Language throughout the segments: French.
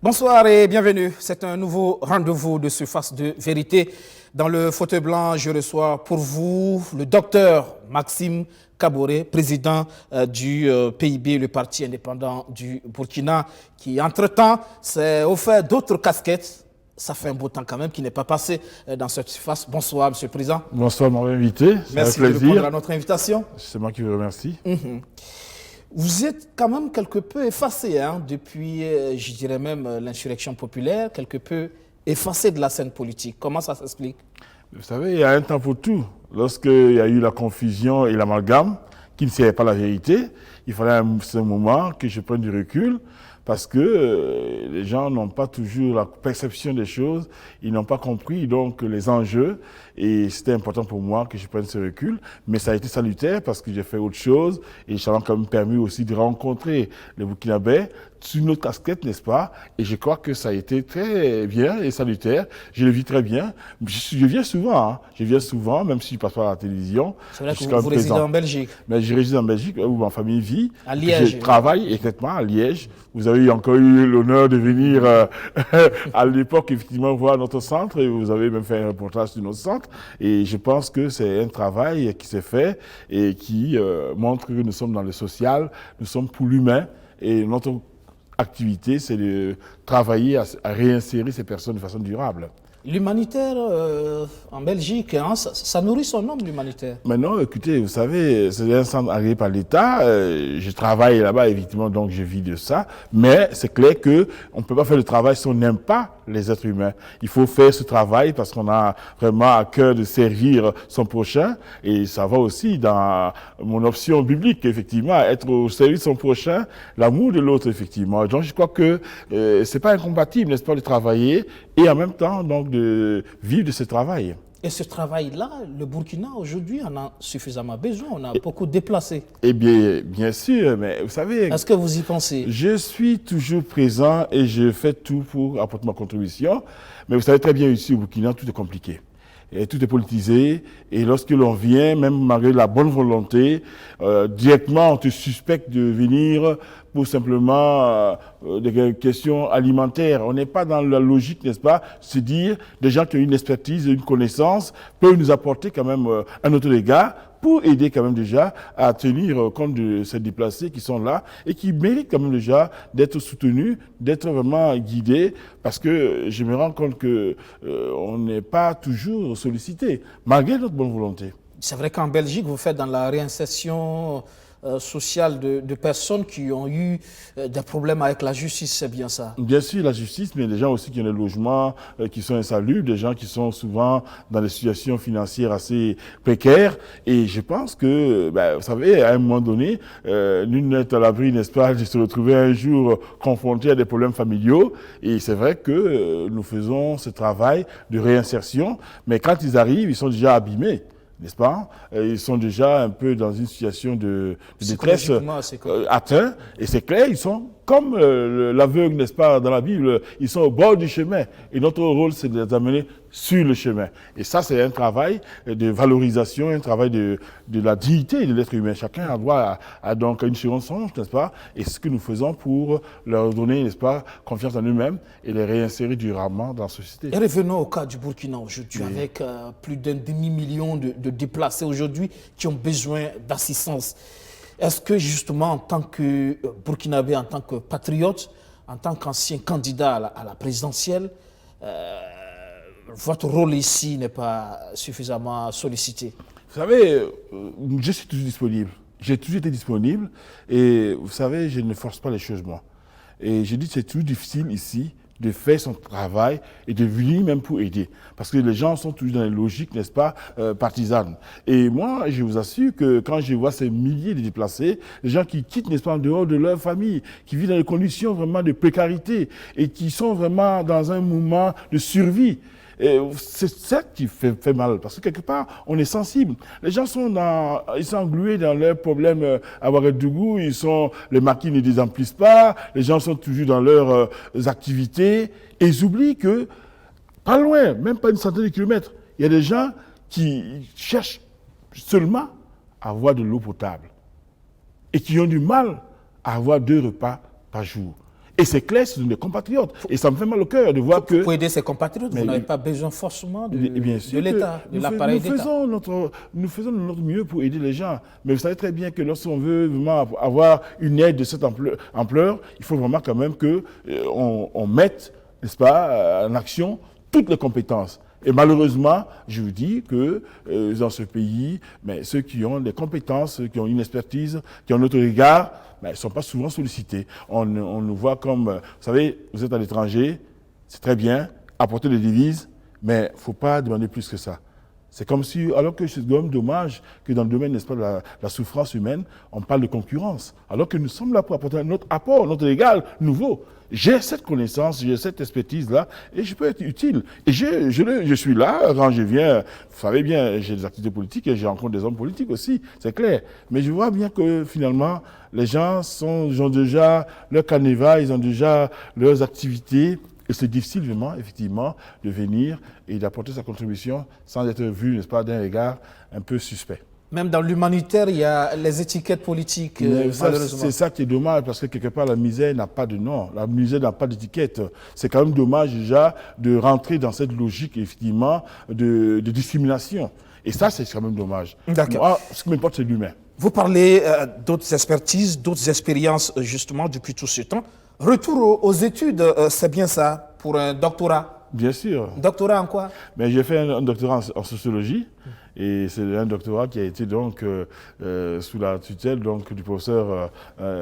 Bonsoir et bienvenue. C'est un nouveau rendez-vous de Surface de vérité. Dans le fauteuil blanc, je reçois pour vous le docteur Maxime Kaboré, président du PIB, le parti indépendant du Burkina, qui entre-temps s'est offert d'autres casquettes. Ça fait un beau temps quand même qui n'est pas passé dans cette surface. Bonsoir, monsieur le président. Bonsoir, mon invité. Merci de répondre à notre invitation. C'est moi qui vous remercie. Vous êtes quand même quelque peu effacé depuis, je dirais même, l'insurrection populaire, quelque peu effacé de la scène politique. Comment ça s'explique? Vous savez, il y a un temps pour tout. Lorsqu'il y a eu la confusion et l'amalgame, qui ne servait pas la vérité, il fallait à ce moment que je prenne du recul parce que les gens n'ont pas toujours la perception des choses, ils n'ont pas compris donc les enjeux et c'était important pour moi que je prenne ce recul, mais ça a été salutaire parce que j'ai fait autre chose et ça m'a quand même permis aussi de rencontrer les Burkinabés sous notre casquette, n'est-ce pas? Et je crois que ça a été très bien et salutaire. Je le vis très bien. Je viens souvent, même si je passe pas à la télévision. C'est vrai que vous résidez en Belgique. Mais je réside en Belgique où ma famille vit. À Liège. Je travaille exactement à Liège. Vous avez encore eu l'honneur de venir à l'époque, effectivement, voir notre centre et vous avez même fait un reportage sur notre centre. Et je pense que c'est un travail qui s'est fait et qui montre que nous sommes dans le social, nous sommes pour l'humain et notre activité, c'est de travailler à réinsérer ces personnes de façon durable. L'humanitaire en Belgique, ça nourrit son homme, l'humanitaire. Maintenant, écoutez, vous savez, c'est un centre agréé par l'État. Je travaille là-bas, évidemment, donc je vis de ça. Mais c'est clair qu'on ne peut pas faire le travail si on n'aime pas les êtres humains. Il faut faire ce travail parce qu'on a vraiment à cœur de servir son prochain. Et ça va aussi dans mon option biblique, effectivement, être au service de son prochain, l'amour de l'autre, effectivement. Donc, je crois que c'est pas incompatible, n'est-ce pas, de travailler et en même temps, donc, de vivre de ce travail. Et ce travail-là, le Burkina, aujourd'hui, en a suffisamment besoin. On a beaucoup déplacé. Eh bien sûr, mais vous savez... Est-ce que vous y pensez? Je suis toujours présent et je fais tout pour apporter ma contribution. Mais vous savez très bien, ici au Burkina, tout est compliqué. Et tout est politisé. Et lorsque l'on vient, même malgré la bonne volonté, directement, on te suspecte de venir pour simplement des questions alimentaires. On n'est pas dans la logique, n'est-ce pas, se dire des gens qui ont une expertise, une connaissance, peuvent nous apporter quand même un autre égard pour aider quand même déjà à tenir compte de ces déplacés qui sont là et qui méritent quand même déjà d'être soutenus, d'être vraiment guidés, parce que je me rends compte que on n'est pas toujours sollicité, malgré notre bonne volonté. C'est vrai qu'en Belgique, vous faites dans la réinsertion sociale de personnes qui ont eu des problèmes avec la justice, c'est bien ça? Bien sûr, la justice, mais des gens aussi qui ont des logements qui sont insalubres, des gens qui sont souvent dans des situations financières assez précaires. Et je pense que, vous savez, à un moment donné, nul n'est à l'abri, n'est-ce pas, de se retrouver un jour confronté à des problèmes familiaux. Et c'est vrai que nous faisons ce travail de réinsertion, mais quand ils arrivent, ils sont déjà abîmés. N'est-ce pas? Ils sont déjà un peu dans une situation de détresse atteint. Et c'est clair, ils sont comme l'aveugle, n'est-ce pas, dans la Bible, ils sont au bord du chemin. Et notre rôle, c'est de les amener sur le chemin. Et ça, c'est un travail de valorisation, un travail de la dignité de l'être humain. Chacun a droit à donc une seconde chance, n'est-ce pas? Et ce que nous faisons pour leur donner, n'est-ce pas, confiance en eux-mêmes et les réinsérer durablement dans la société. Et revenons au cas du Burkina aujourd'hui, avec plus d'un demi-million de déplacés aujourd'hui qui ont besoin d'assistance. Est-ce que justement, en tant que Burkinabé, en tant que patriote, en tant qu'ancien candidat à la présidentielle, votre rôle ici n'est pas suffisamment sollicité? Vous savez, je suis toujours disponible. J'ai toujours été disponible et vous savez, je ne force pas les choses moi. Et je dis que c'est toujours difficile ici de faire son travail et de venir même pour aider. Parce que les gens sont toujours dans les logiques, n'est-ce pas, partisanes. Et moi, je vous assure que quand je vois ces milliers de déplacés, les gens qui quittent, n'est-ce pas, en dehors de leur famille, qui vivent dans des conditions vraiment de précarité et qui sont vraiment dans un moment de survie, c'est ça qui fait mal, parce que quelque part, on est sensible. Les gens ils sont englués dans leurs problèmes à Ouagadougou, les maquis ne les emplissent pas, les gens sont toujours dans leurs activités, et ils oublient que, pas loin, même pas une centaine de kilomètres, il y a des gens qui cherchent seulement à avoir de l'eau potable, et qui ont du mal à avoir 2 repas par jour. Et c'est clair, ce sont des compatriotes. Et ça me fait mal au cœur de voir que... Pour aider ces compatriotes, vous n'avez pas besoin forcément de l'État, de l'appareil d'État. Nous faisons de notre mieux pour aider les gens. Mais vous savez très bien que lorsqu'on veut vraiment avoir une aide de cette ampleur, il faut vraiment quand même qu'on mette, n'est-ce pas, en action toutes les compétences. Et malheureusement, je vous dis que dans ce pays, mais ceux qui ont des compétences, ceux qui ont une expertise, qui ont notre regard, ils ne sont pas souvent sollicités. On nous voit comme, vous savez, vous êtes à l'étranger, c'est très bien, apporter des devises, mais il ne faut pas demander plus que ça. C'est comme si, alors que c'est quand même dommage que dans le domaine, n'est-ce pas, de la souffrance humaine, on parle de concurrence, alors que nous sommes là pour apporter notre apport, notre égal nouveau. J'ai cette connaissance, j'ai cette expertise-là, et je peux être utile. Et je suis là, quand je viens, vous savez bien, j'ai des activités politiques et je rencontre des hommes politiques aussi, c'est clair. Mais je vois bien que finalement, les gens ont déjà leur carnaval, ils ont déjà leurs activités, et c'est difficile vraiment, effectivement, de venir et d'apporter sa contribution sans être vu, n'est-ce pas, d'un regard un peu suspect. Même dans l'humanitaire, il y a les étiquettes politiques, malheureusement. C'est ça qui est dommage, parce que quelque part, la misère n'a pas de nom, la misère n'a pas d'étiquette. C'est quand même dommage déjà de rentrer dans cette logique, effectivement, de discrimination. Et ça, c'est quand même dommage. D'accord. Moi, ce qui m'importe, c'est l'humain. Vous parlez d'autres expertises, d'autres expériences, justement, depuis tout ce temps. Retour aux études, c'est bien ça, pour un doctorat? Bien sûr. Doctorat en quoi? Mais j'ai fait un doctorat en sociologie. Et c'est un doctorat qui a été donc sous la tutelle donc, du professeur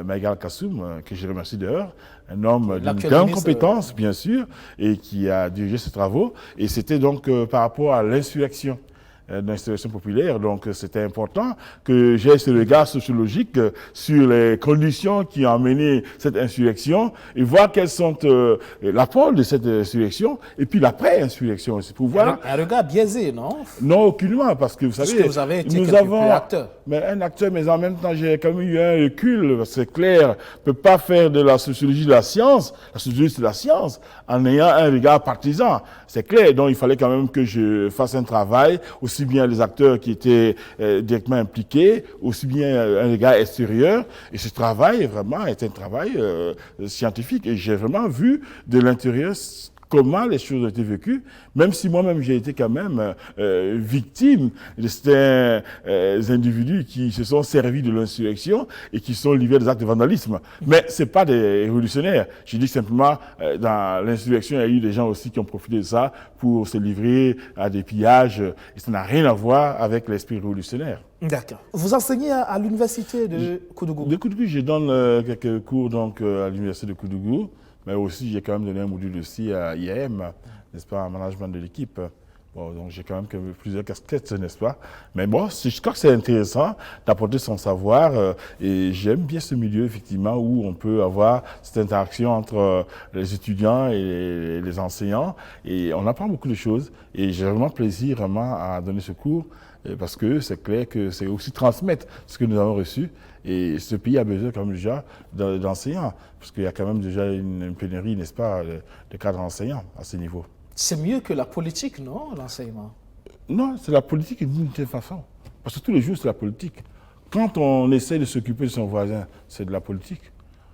Maïgal Kassoum, que je remercie d'ailleurs, un homme d'une grande compétence, bien sûr, et qui a dirigé ses travaux. Et c'était donc par rapport à l'insurrection. D'installation populaire. Donc, c'était important que j'ai ce regard sociologique sur les conditions qui ont amené cette insurrection et voir quels sont l'apport de cette insurrection et puis l'après-insurrection aussi. Pour voir... Un regard biaisé, non? Non, aucunement, parce que vous savez... Parce que vous avez été quelque peu acteur. Mais un acteur, mais en même temps, j'ai quand même eu un recul, parce que c'est clair, on ne peut pas faire de la sociologie de la science, la sociologie c'est la science, en ayant un regard partisan. C'est clair, donc il fallait quand même que je fasse un travail, aussi bien les acteurs qui étaient directement impliqués, aussi bien un regard extérieur. Et ce travail, vraiment, est un travail scientifique. Et j'ai vraiment vu de l'intérieur comment les choses ont été vécues, même si moi-même j'ai été quand même victime de ces individus qui se sont servis de l'insurrection et qui sont livrés à des actes de vandalisme. Mais ce n'est pas des révolutionnaires. Je dis simplement, dans l'insurrection, il y a eu des gens aussi qui ont profité de ça pour se livrer à des pillages. Et ça n'a rien à voir avec l'esprit révolutionnaire. D'accord. Vous enseignez à l'université de Koudougou? De Koudougou, je donne quelques cours donc, à l'université de Koudougou. Mais aussi, j'ai quand même donné un module aussi à IAM, n'est-ce pas, en management de l'équipe. Bon, donc j'ai quand même plusieurs casquettes, n'est-ce pas. Mais bon, je crois que c'est intéressant d'apporter son savoir et j'aime bien ce milieu, effectivement, où on peut avoir cette interaction entre les étudiants et les enseignants. Et on apprend beaucoup de choses et j'ai vraiment plaisir vraiment à donner ce cours parce que c'est clair que c'est aussi transmettre ce que nous avons reçu. Et ce pays a besoin quand même déjà d'enseignants, parce qu'il y a quand même déjà une pénurie, n'est-ce pas, de cadres enseignants à ce niveau. C'est mieux que la politique, non, l'enseignement? Non, c'est la politique d'une telle façon. Parce que tous les jours, c'est la politique. Quand on essaie de s'occuper de son voisin, c'est de la politique.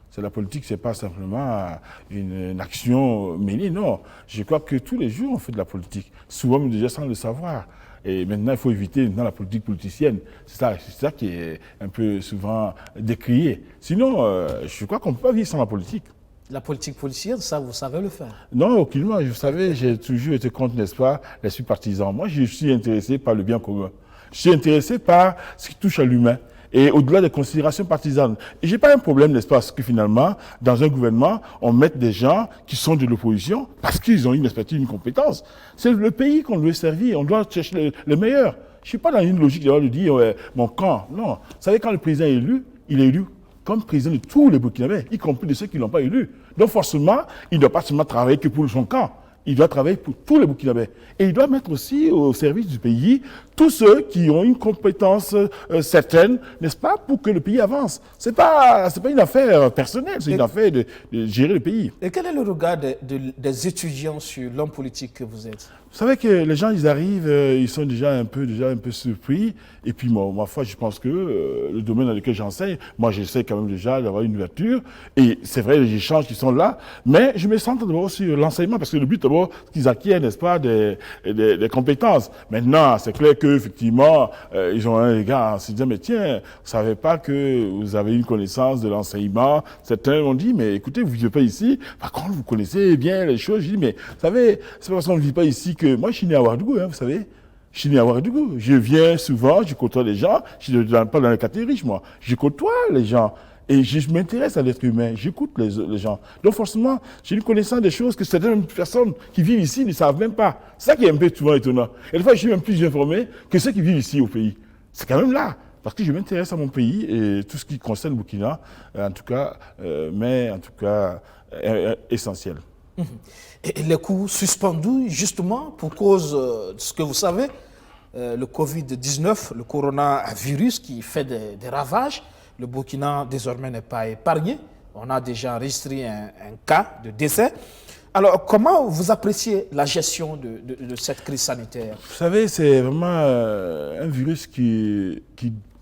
C'est la politique, ce n'est pas simplement une action menée, non. Je crois que tous les jours, on fait de la politique, souvent déjà sans le savoir. Et maintenant, il faut éviter la politique politicienne. C'est ça qui est un peu souvent décrié. Sinon, je crois qu'on ne peut pas vivre sans la politique. La politique politicienne, ça, vous savez le faire? Non, aucunement. Vous savez, j'ai toujours été contre, n'est-ce pas, l'esprit partisan. Moi, je suis intéressé par le bien commun. Je suis intéressé par ce qui touche à l'humain. Et au-delà des considérations partisanes. Et je n'ai pas un problème, n'est-ce pas, parce que finalement, dans un gouvernement, on met des gens qui sont de l'opposition parce qu'ils ont une expertise, une compétence. C'est le pays qu'on doit servir, on doit chercher le meilleur. Je ne suis pas dans une logique de dire mon camp. Non. Vous savez, quand le président est élu, il est élu comme président de tous les Burkinabés, y compris de ceux qui ne l'ont pas élu. Donc forcément, il ne doit pas seulement travailler que pour son camp. Il doit travailler pour tous les Burkinabés. Et il doit mettre aussi au service du pays tous ceux qui ont une compétence certaine, n'est-ce pas, pour que le pays avance. C'est pas une affaire personnelle, c'est une affaire de gérer le pays. Et quel est le regard des étudiants sur l'homme politique que vous êtes? Vous savez que les gens, ils arrivent, ils sont déjà un peu surpris. Et puis, ma foi, je pense que le domaine dans lequel j'enseigne, moi, j'essaie quand même déjà d'avoir une ouverture. Et c'est vrai, les échanges qui sont là. Mais je me centre d'abord sur l'enseignement, parce que le but, d'abord, c'est qu'ils acquièrent, n'est-ce pas, des compétences. Maintenant, c'est clair qu'effectivement, ils ont un regard en se disant, mais tiens, vous savez pas que vous avez une connaissance de l'enseignement. Certains m'ont dit, mais écoutez, vous ne vivez pas ici. Par contre, vous connaissez bien les choses. Je dis, mais vous savez, c'est pas parce qu'on ne vit pas ici que moi, je suis né à Ouagadougou, hein, vous savez. Je suis né à Ouagadougou. Je viens souvent, je côtoie les gens. Je ne suis pas dans le quartier riche, moi. Je côtoie les gens. Et je m'intéresse à l'être humain. J'écoute les gens. Donc, forcément, j'ai une connaissance des choses que certaines personnes qui vivent ici ne savent même pas. C'est ça qui est un peu souvent étonnant. Et des fois, je suis même plus informé que ceux qui vivent ici au pays. C'est quand même là. Parce que je m'intéresse à mon pays et tout ce qui concerne le Burkina, en tout cas, mais en tout cas, essentiel. Et les cours suspendus, justement, pour cause de ce que vous savez, le Covid-19, le coronavirus qui fait des ravages. Le Burkina, désormais, n'est pas épargné. On a déjà enregistré un cas de décès. Alors, comment vous appréciez la gestion de cette crise sanitaire? Vous savez, c'est vraiment un virus qui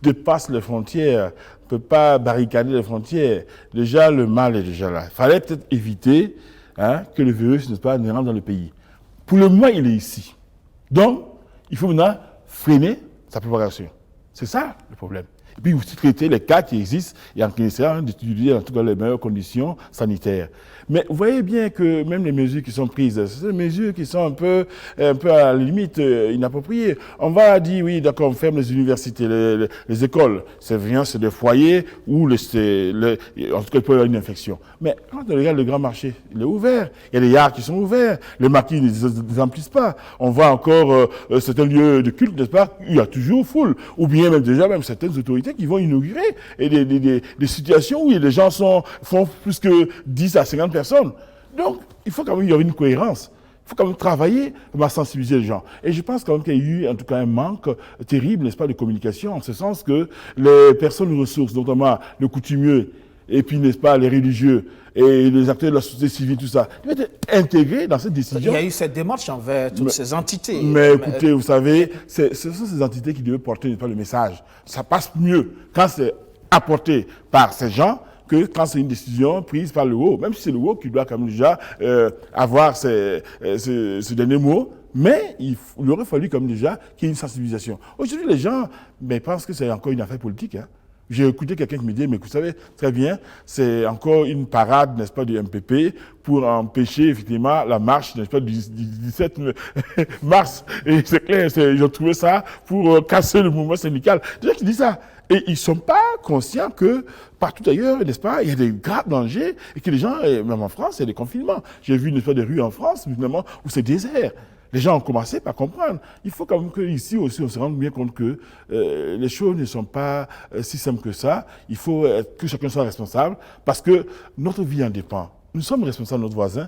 dépasse les frontières, ne peut pas barricader les frontières. Déjà, le mal est déjà là. Il fallait peut-être éviter que le virus ne rentre dans le pays. Pour le moment, il est ici. Donc, il faut maintenant freiner sa propagation. C'est ça le problème. Et puis aussi traiter les cas qui existent et en essayant d'étudier en tout cas les meilleures conditions sanitaires. Mais vous voyez bien que même les mesures qui sont prises, c'est des mesures qui sont un peu à la limite inappropriées. On va dire, oui, d'accord, on ferme les universités, les écoles. C'est rien, c'est des foyers où, en tout cas, il peut y avoir une infection. Mais quand on regarde le grand marché, il est ouvert. Il y a les yards qui sont ouverts. Les maquis ne remplissent pas. On voit encore certains lieux de culte, n'est-ce pas, il y a toujours foule. Ou bien même déjà même certaines autorités qui vont inaugurer et des situations où les gens font plus que 10 à 50 personnes. Donc, il faut quand même y avoir une cohérence. Il faut quand même travailler à sensibiliser les gens. Et je pense quand même qu'il y a eu en tout cas un manque terrible, n'est-ce pas, de communication, en ce sens que les personnes ressources, notamment les coutumiers, et puis, n'est-ce pas, les religieux, et les acteurs de la société civile, tout ça, ils doivent être intégrés dans cette décision. Il y a eu cette démarche envers toutes ces entités. Mais écoutez, vous savez, ce sont ces entités qui devaient porter, n'est-ce pas, le message. Ça passe mieux quand c'est apporté par ces gens que quand c'est une décision prise par le haut, même si c'est le haut qui doit quand même déjà avoir ce dernier mot, mais il aurait fallu comme déjà qu'il y ait une sensibilisation. Aujourd'hui, les gens pensent que c'est encore une affaire politique. J'ai écouté quelqu'un qui me dit, mais vous savez, très bien, c'est encore une parade, n'est-ce pas, du MPP pour empêcher effectivement la marche, n'est-ce pas, du 17 mars. Et c'est clair, ils ont trouvé ça pour casser le mouvement syndical. Des gens qui disent ça. Et ils ne sont pas conscients que partout ailleurs, n'est-ce pas, il y a des graves dangers et que les gens, même en France, il y a des confinements. J'ai vu, n'est-ce pas, des rues en France, finalement, où c'est désert. Les gens ont commencé par comprendre. Il faut quand même qu'ici aussi, on se rende bien compte que les choses ne sont pas si simples que ça. Il faut que chacun soit responsable parce que notre vie en dépend. Nous sommes responsables de notre voisin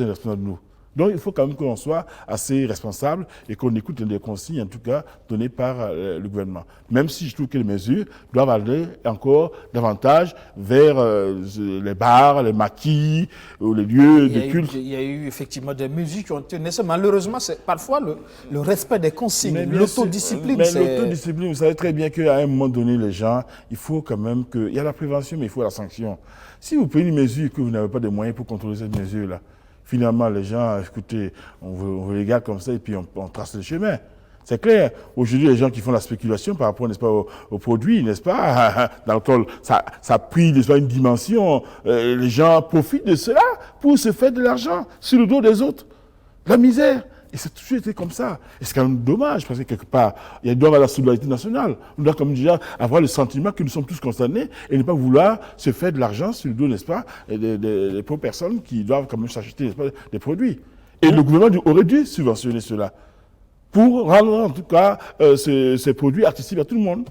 est responsable de nous. Donc, il faut quand même qu'on soit assez responsable et qu'on écoute les consignes, en tout cas, données par le gouvernement. Même si je trouve que les mesures doivent aller encore davantage vers les bars, les maquis, ou les lieux de culte. Il y a eu effectivement des mesures qui ont été nécessaires. Malheureusement, c'est parfois le respect des consignes, l'autodiscipline. Mais l'autodiscipline, vous savez très bien qu'à un moment donné, les gens, il faut quand même il y a la prévention, mais il faut la sanction. Si vous prenez une mesure et que vous n'avez pas de moyens pour contrôler cette mesure-là, finalement, les gens, écoutez, on vous les garde comme ça et puis on trace le chemin. C'est clair. Aujourd'hui, les gens qui font la spéculation par rapport, n'est-ce pas, aux produits, n'est-ce pas, d'alcool, ça a pris, n'est-ce pas, une dimension. Les gens profitent de cela pour se faire de l'argent sur le dos des autres. La misère. Et c'est toujours été comme ça. Et c'est quand même dommage, parce que quelque part, il doit y avoir la solidarité nationale. On doit comme déjà avoir le sentiment que nous sommes tous concernés et ne pas vouloir se faire de l'argent sur le dos, n'est-ce pas, des pauvres personnes qui doivent quand même s'acheter, n'est-ce pas, des produits. Et le gouvernement aurait dû subventionner cela pour rendre, en tout cas, ces produits accessibles à tout le monde.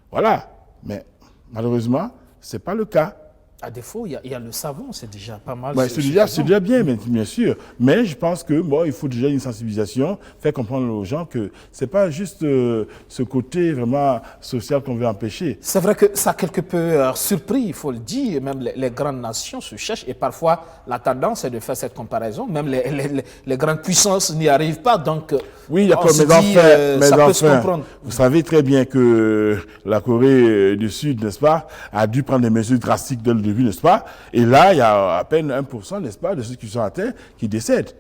Voilà. Mais malheureusement, ce n'est pas le cas. À défaut, il y a le savon, c'est déjà pas mal. Ouais, c'est déjà bien, bien sûr. Mais je pense que il faut déjà une sensibilisation, faire comprendre aux gens que c'est pas juste ce côté vraiment social qu'on veut empêcher. C'est vrai que ça a quelque peu surpris, il faut le dire. Même les grandes nations se cherchent et parfois la tendance est de faire cette comparaison. Même les grandes puissances n'y arrivent pas. Donc, oui, d'accord, mais ça peut se comprendre. Vous savez très bien que la Corée du Sud, n'est-ce pas, a dû prendre des mesures drastiques dès le début, n'est-ce pas? Et là, il y a à peine 1%, n'est-ce pas, de ceux qui sont atteints qui décèdent.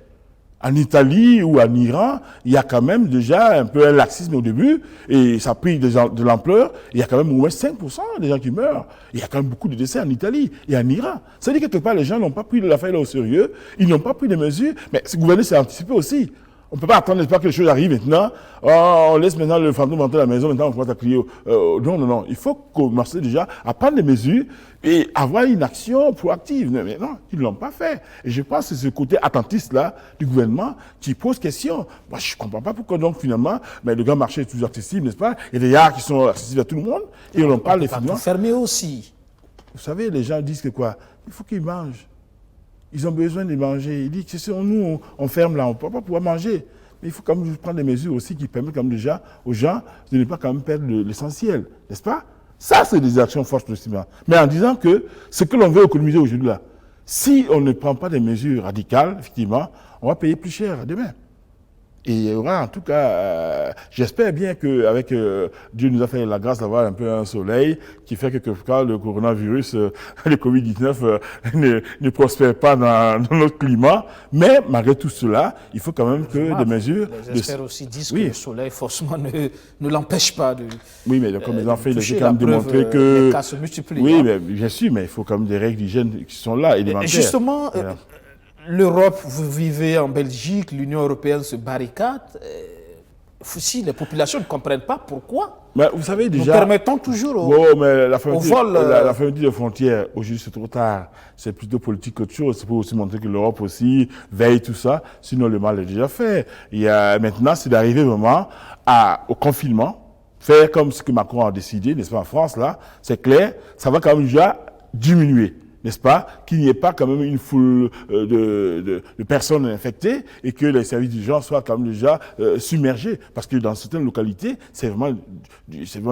En Italie ou en Iran, il y a quand même déjà un peu un laxisme au début, et ça a pris de l'ampleur. Il y a quand même au moins 5% des gens qui meurent. Il y a quand même beaucoup de décès en Italie et en Iran. Ça veut dire que quelque part, les gens n'ont pas pris l'affaire là au sérieux, ils n'ont pas pris des mesures, mais ce gouvernement s'est anticipé aussi. On ne peut pas attendre, n'est-ce pas, que les choses arrivent maintenant. Oh, on laisse maintenant le fantôme entrer à la maison, maintenant on commence à crier. Non. Il faut commencer déjà à prendre des mesures et avoir une action proactive. Mais non, ils ne l'ont pas fait. Et je pense que c'est ce côté attentiste-là du gouvernement qui pose question. Moi, je ne comprends pas pourquoi donc finalement, mais le grand marché est toujours accessible, n'est-ce pas? Il y a des gares qui sont accessibles à tout le monde et on n'en parle les finances. Fermé aussi. Vous savez, les gens disent que quoi? Il faut qu'ils mangent. Ils ont besoin de manger. Ils disent que si nous, on ferme là, on ne peut pas pouvoir manger. Mais il faut quand même prendre des mesures aussi qui permettent quand même déjà aux gens de ne pas quand même perdre l'essentiel, n'est-ce pas? Ça, c'est des actions fortes aussi. Mais en disant que ce que l'on veut économiser aujourd'hui là, si on ne prend pas des mesures radicales, effectivement, on va payer plus cher demain. Et il y aura en tout cas, j'espère bien qu'avec Dieu nous a fait la grâce d'avoir un peu un soleil qui fait que quelque part le coronavirus, le Covid-19 ne prospère pas dans notre climat. Mais malgré tout cela, il faut quand même que des mesures... Les experts aussi disent que le soleil forcément ne l'empêche pas de... Oui, mais comme ils ont fait, il faut quand même démontrer que... Les cas se multiplient. Oui, mais bien sûr, mais il faut quand même des règles d'hygiène qui sont là, élémentaires. Et justement... Voilà. L'Europe, vous vivez en Belgique, l'Union européenne se barricade. Si les populations ne comprennent pas pourquoi, mais vous savez déjà, nous permettons toujours mais la fermeture des frontières, aujourd'hui c'est trop tard. C'est plutôt politique qu'autre chose. C'est pour aussi montrer que l'Europe aussi veille tout ça. Sinon le mal est déjà fait. Maintenant, c'est d'arriver vraiment au confinement, faire comme ce que Macron a décidé, n'est-ce pas, en France là. C'est clair, ça va quand même déjà diminuer. N'est-ce pas, qu'il n'y ait pas quand même une foule de personnes infectées et que les services d'urgence soient quand même déjà submergés. Parce que dans certaines localités, c'est vraiment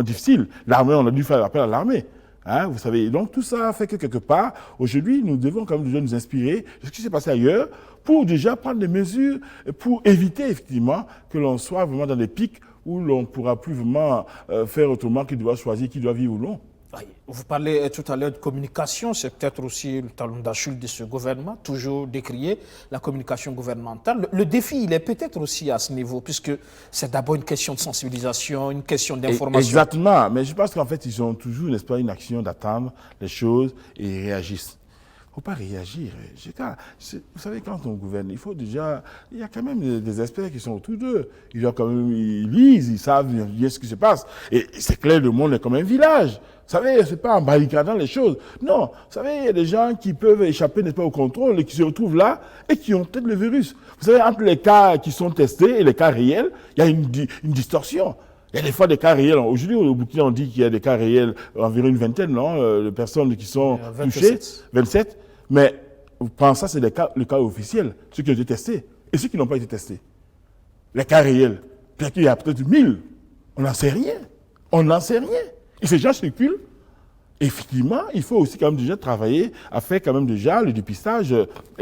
difficile. L'armée, on a dû faire appel à l'armée. Hein, vous savez, donc tout ça fait que quelque part, aujourd'hui, nous devons quand même déjà nous inspirer de ce qui s'est passé ailleurs pour déjà prendre des mesures pour éviter effectivement que l'on soit vraiment dans des pics où l'on ne pourra plus vraiment faire autrement qu'il doit choisir qui doit vivre ou non. Vous parlez tout à l'heure de communication, c'est peut-être aussi le talon d'Achille de ce gouvernement, toujours décrié, la communication gouvernementale. Le défi, il est peut-être aussi à ce niveau, puisque c'est d'abord une question de sensibilisation, une question d'information. Exactement, mais je pense qu'en fait, ils ont toujours, n'est-ce pas, une action d'attendre les choses et ils réagissent. Il ne faut pas réagir. Vous savez, quand on gouverne, il faut déjà... Il y a quand même des experts qui sont autour d'eux. Ils lisent, ils savent bien ce qui se passe. Et c'est clair, le monde est comme un village. Vous savez, ce n'est pas en barricadant les choses. Non, vous savez, il y a des gens qui peuvent échapper, n'est-ce pas, au contrôle et qui se retrouvent là et qui ont peut-être le virus. Vous savez, entre les cas qui sont testés et les cas réels, il y a une distorsion. Il y a des fois des cas réels. Aujourd'hui, au Burkina, on dit qu'il y a des cas réels, environ une vingtaine, non, de personnes qui sont touchées. 27. Mais pendant ça, c'est le cas officiel, ceux qui ont été testés et ceux qui n'ont pas été testés. Les cas réels, peut-être qu'il y a peut-être 1000. On n'en sait rien. On n'en sait rien. Et ces gens circulent. Effectivement, il faut aussi quand même déjà travailler à faire quand même déjà le dépistage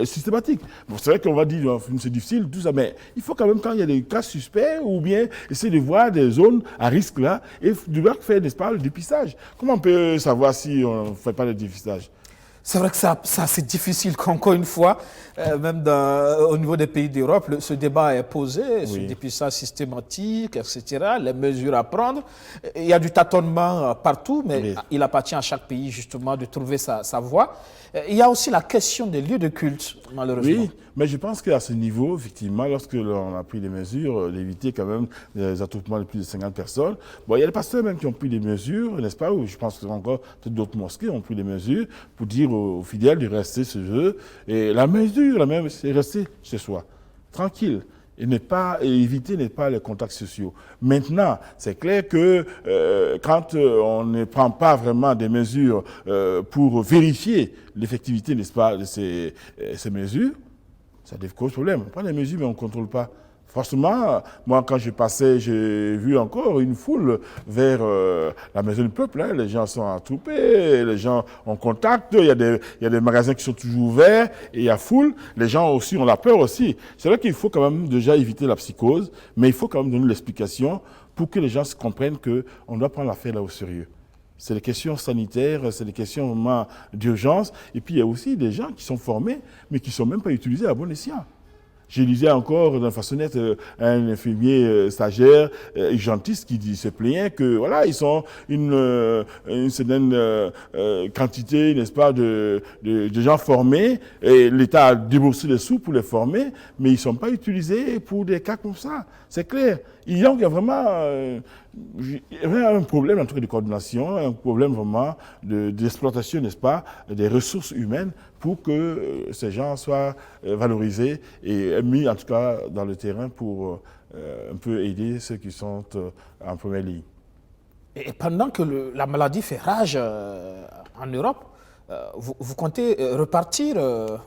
systématique. Bon, c'est vrai qu'on va dire c'est difficile, tout ça, mais il faut quand même, quand il y a des cas suspects, ou bien essayer de voir des zones à risque là, et devoir faire, n'est-ce pas, le dépistage. Comment on peut savoir si on ne fait pas le dépistage? C'est vrai que ça c'est difficile, encore une fois, même au niveau des pays d'Europe, ce débat est posé, ce dépistage systématique, etc., les mesures à prendre. Il y a du tâtonnement partout, mais il appartient à chaque pays, justement, de trouver sa voie. Il y a aussi la question des lieux de culte, malheureusement. Oui, mais je pense qu'à ce niveau, effectivement, lorsque l'on a pris des mesures d'éviter quand même des attroupements de plus de 50 personnes, bon, il y a des pasteurs même qui ont pris des mesures, n'est-ce pas, ou je pense que encore d'autres mosquées ont pris des mesures pour dire aux fidèles de rester chez eux. Et la mesure, la même, c'est rester chez soi, tranquille. et éviter n'est pas les contacts sociaux. Maintenant, c'est clair que quand on ne prend pas vraiment des mesures pour vérifier l'effectivité, n'est-ce pas, de ces mesures, ça cause problème. On prend des mesures, mais on ne contrôle pas. Franchement, moi, quand je passais, j'ai vu encore une foule vers la maison du peuple. Hein. Les gens sont attroupés, les gens ont contact, il y a des magasins qui sont toujours ouverts, et il y a foule. Les gens aussi ont la peur aussi. C'est vrai qu'il faut quand même déjà éviter la psychose, mais il faut quand même donner l'explication pour que les gens se comprennent qu'on doit prendre l'affaire là au sérieux. C'est des questions sanitaires, c'est des questions vraiment d'urgence. Et puis, il y a aussi des gens qui sont formés, mais qui ne sont même pas utilisés à bon escient. Je lisais encore dans Façonnette un infirmier stagiaire, urgentiste, qui se plaignait que voilà, ils sont une certaine quantité, n'est-ce pas, de gens formés, et l'État a déboursé des sous pour les former, mais ils ne sont pas utilisés pour des cas comme ça. C'est clair. Il y a vraiment un problème en tout cas de coordination, un problème vraiment d'exploitation, n'est-ce pas, des ressources humaines pour que ces gens soient valorisés et mis en tout cas dans le terrain pour un peu aider ceux qui sont en première ligne. Et pendant que la maladie fait rage en Europe, vous comptez repartir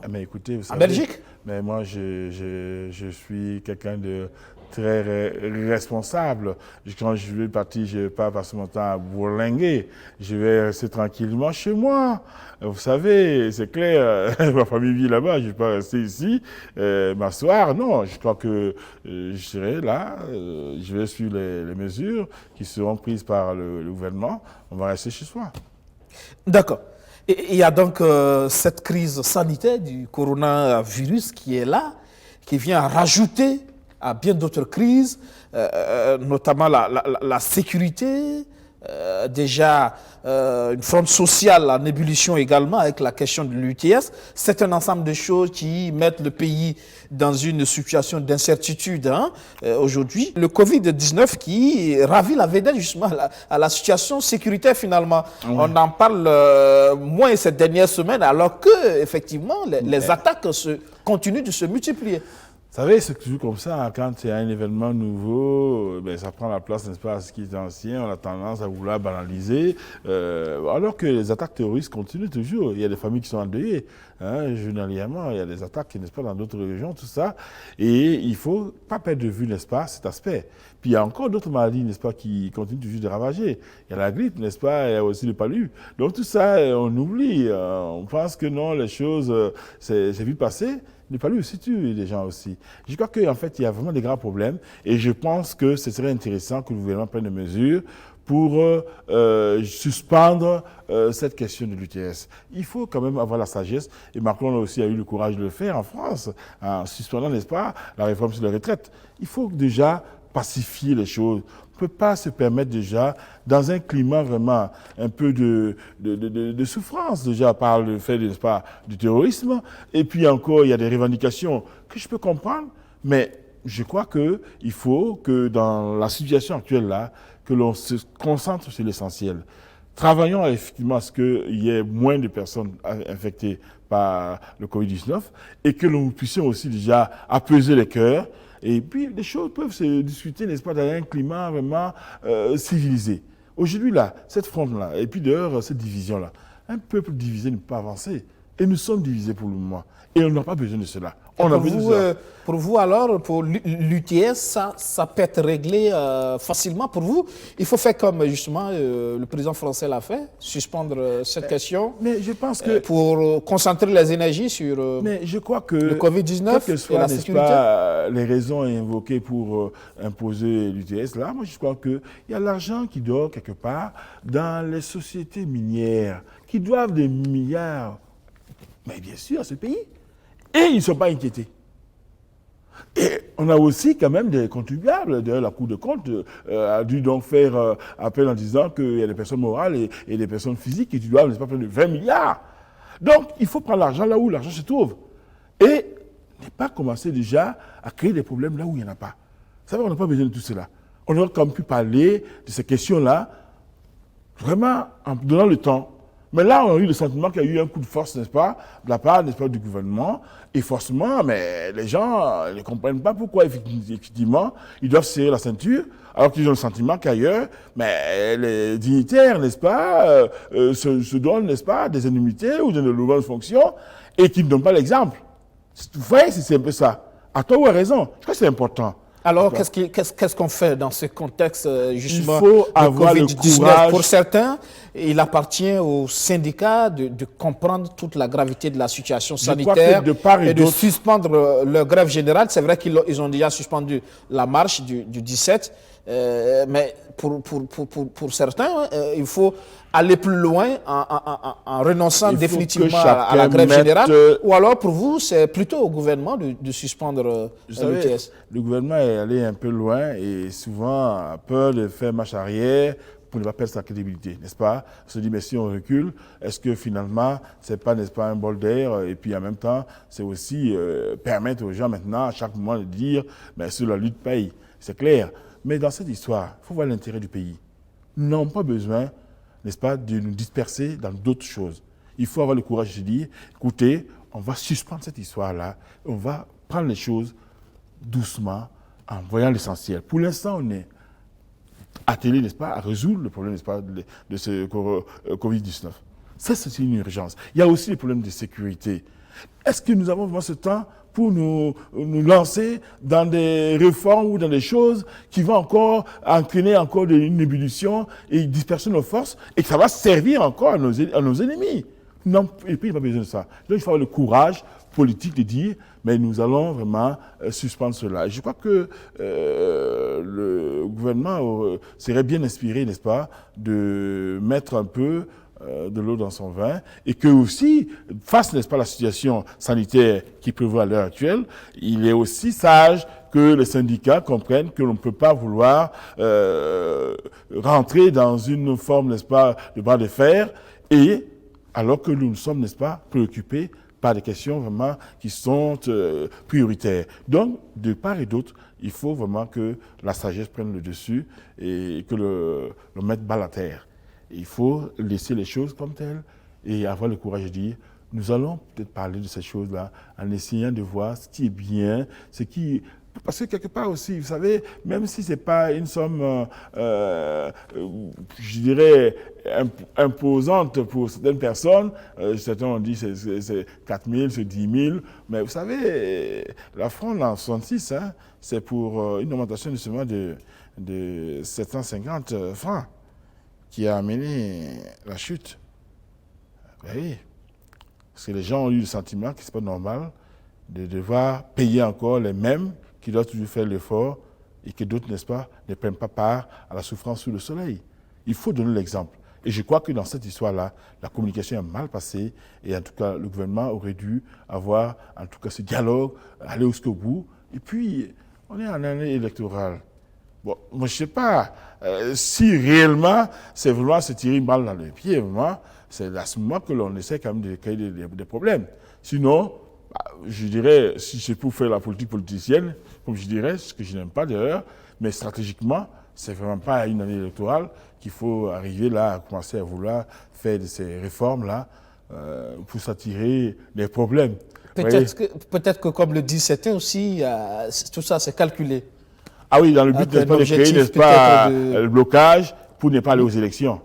Mais écoutez, vous en savez, Belgique? Mais moi, je suis quelqu'un de très responsable. Quand je vais partir, je ne vais pas passer mon temps à bourlinguer. Je vais rester tranquillement chez moi. Vous savez, c'est clair, ma famille vit là-bas, je ne vais pas rester ici, m'asseoir. Non, je crois que je serai là, je vais suivre les mesures qui seront prises par le gouvernement. On va rester chez soi. D'accord. Et il y a donc cette crise sanitaire du coronavirus qui est là, qui vient rajouter à bien d'autres crises, notamment la sécurité, déjà une fronde sociale en ébullition également avec la question de l'UTS. C'est un ensemble de choses qui mettent le pays dans une situation d'incertitude aujourd'hui. Le Covid-19 qui ravit la vedette justement à la situation sécuritaire finalement. Oui. On en parle moins ces dernières semaines alors que effectivement les attaques continuent de se multiplier. Vous savez, c'est toujours comme ça, quand il y a un événement nouveau, ça prend la place, n'est-ce pas, à ce qui est ancien, on a tendance à vouloir banaliser, alors que les attaques terroristes continuent toujours. Il y a des familles qui sont endeuillées, journalièrement, il y a des attaques, n'est-ce pas, dans d'autres régions, tout ça, et il ne faut pas perdre de vue, n'est-ce pas, cet aspect. Puis il y a encore d'autres maladies, n'est-ce pas, qui continuent toujours de ravager. Il y a la grippe, n'est-ce pas, il y a aussi le palu. Donc tout ça, on oublie, on pense que non, les choses, c'est vite passé. Le palu aussi tue des gens aussi. Je crois qu'en fait, il y a vraiment des grands problèmes et je pense que ce serait intéressant que le gouvernement prenne des mesures pour suspendre cette question de l'UTS. Il faut quand même avoir la sagesse, et Macron aussi a eu le courage de le faire en France, en suspendant, n'est-ce pas, la réforme sur les retraites. Il faut déjà pacifier les choses. On ne peut pas se permettre déjà, dans un climat vraiment un peu de souffrance, déjà par le fait, n'est-ce pas, du terrorisme, et puis encore, il y a des revendications que je peux comprendre, mais je crois qu'il faut que dans la situation actuelle là, que l'on se concentre sur l'essentiel. Travaillons effectivement à ce qu'il y ait moins de personnes infectées par le Covid-19 et que nous puissions aussi déjà apaiser les cœurs. Et puis, les choses peuvent se discuter, n'est-ce pas, dans un climat vraiment civilisé. Aujourd'hui, là, cette fronde-là, et puis dehors, cette division-là, un peuple divisé ne peut pas avancer. Et nous sommes divisés pour le moment. Et on n'a pas besoin de cela. Pour vous, alors, pour l'UTS, ça peut être réglé facilement pour vous. Il faut faire comme, justement, le président français l'a fait, suspendre cette question. Mais je pense que... pour concentrer les énergies sur mais je crois que le Covid-19 et la sécurité. Pas, les raisons invoquées pour imposer l'UTS, là, moi, je crois qu'il y a l'argent qui dort quelque part dans les sociétés minières qui doivent des milliards, mais bien sûr, à ce pays. Et ils ne sont pas inquiétés. Et on a aussi quand même des contribuables. D'ailleurs, la Cour des comptes a dû donc faire appel en disant qu'il y a des personnes morales et des personnes physiques qui doivent, n'est-ce pas, près de 20 milliards. Donc, il faut prendre l'argent là où l'argent se trouve. Et ne pas commencer déjà à créer des problèmes là où il n'y en a pas. Vous savez, on n'a pas besoin de tout cela. On aurait quand même pu parler de ces questions-là, vraiment en donnant le temps. Mais là, on a eu le sentiment qu'il y a eu un coup de force, n'est-ce pas, de la part, n'est-ce pas, du gouvernement. Et forcément, mais les gens ne comprennent pas pourquoi, effectivement, ils doivent serrer la ceinture, alors qu'ils ont le sentiment qu'ailleurs, mais les dignitaires, n'est-ce pas, se donnent, n'est-ce pas, des indemnités ou de bonnes fonctions, et qu'ils ne donnent pas l'exemple. Vous voyez, c'est un peu ça. À toi ou à raison. Je crois que c'est important. Alors, qu'est-ce qu'on fait dans ce contexte, justement, il faut avoir le courage. Pour certains, il appartient aux syndicats de comprendre toute la gravité de la situation sanitaire et de suspendre leur grève générale. C'est vrai qu'ils ont déjà suspendu la marche du 17, mais pour certains, il faut aller plus loin en renonçant définitivement à la grève générale. Ou alors, pour vous, c'est plutôt au gouvernement de suspendre l'UTS. Le gouvernement est allé un peu loin et souvent a peur de faire marche arrière pour ne pas perdre sa crédibilité, n'est-ce pas? On se dit, mais si on recule, est-ce que finalement, c'est pas, n'est-ce pas, un bol d'air? Et puis en même temps, c'est aussi permettre aux gens maintenant, à chaque moment, de dire, mais sur la lutte paye. C'est clair. Mais dans cette histoire, il faut voir l'intérêt du pays. Nous n'avons pas besoin, n'est-ce pas, de nous disperser dans d'autres choses. Il faut avoir le courage de dire, écoutez, on va suspendre cette histoire-là, on va prendre les choses doucement, en voyant l'essentiel. Pour l'instant, on est attelé, n'est-ce pas, à résoudre le problème, n'est-ce pas, de ce Covid-19. Ça, c'est une urgence. Il y a aussi les problèmes de sécurité. Est-ce que nous avons vraiment ce temps pour nous lancer dans des réformes ou dans des choses qui vont encore entraîner encore une ébullition et disperser nos forces et que ça va servir encore à nos ennemis? Non, le pays n'a pas besoin de ça. Donc il faut avoir le courage politique de dire, mais nous allons vraiment suspendre cela. Et je crois que le gouvernement serait bien inspiré, n'est-ce pas, de mettre un peu de l'eau dans son vin et que aussi, face, n'est-ce pas, à la situation sanitaire qui prévaut à l'heure actuelle, il est aussi sage que les syndicats comprennent que l'on ne peut pas vouloir rentrer dans une forme, n'est-ce pas, de bras de fer, et alors que nous sommes, n'est-ce pas, préoccupés par des questions vraiment qui sont prioritaires. Donc, de part et d'autre, il faut vraiment que la sagesse prenne le dessus et que le mette balle à terre. Il faut laisser les choses comme telles et avoir le courage de dire, nous allons peut-être parler de ces choses-là en essayant de voir ce qui est bien, ce qui... Parce que quelque part aussi, vous savez, même si ce n'est pas une somme, je dirais, imposante pour certaines personnes, certains ont dit c'est 4 000, c'est 10 000, mais vous savez, la fronde en 66, hein, c'est pour une augmentation justement de 750 francs qui a amené la chute. Oui, parce que les gens ont eu le sentiment que ce n'est pas normal de devoir payer encore les mêmes qui doivent toujours faire l'effort et que d'autres, n'est-ce pas, ne prennent pas part à la souffrance sous le soleil. Il faut donner l'exemple. Et je crois que dans cette histoire-là, la communication est mal passée et en tout cas, le gouvernement aurait dû avoir, en tout cas, ce dialogue, aller jusqu'au bout. Et puis, on est en année électorale. Bon, moi, je ne sais pas si réellement, c'est vraiment se tirer une balle dans le pied, vraiment, c'est à ce moment que l'on essaie quand même de créer des problèmes. Sinon, je dirais, si c'est pour faire la politique politicienne, comme je dirais, ce que je n'aime pas d'ailleurs, mais stratégiquement, c'est vraiment pas à une année électorale qu'il faut arriver là à commencer à vouloir faire de ces réformes-là pour s'attirer des problèmes. Peut-être que, comme le dit certains aussi, tout ça c'est calculé. Ah oui, dans le but, n'est-ce pas, de créer, n'est-ce pas, le blocage pour ne pas aller aux élections.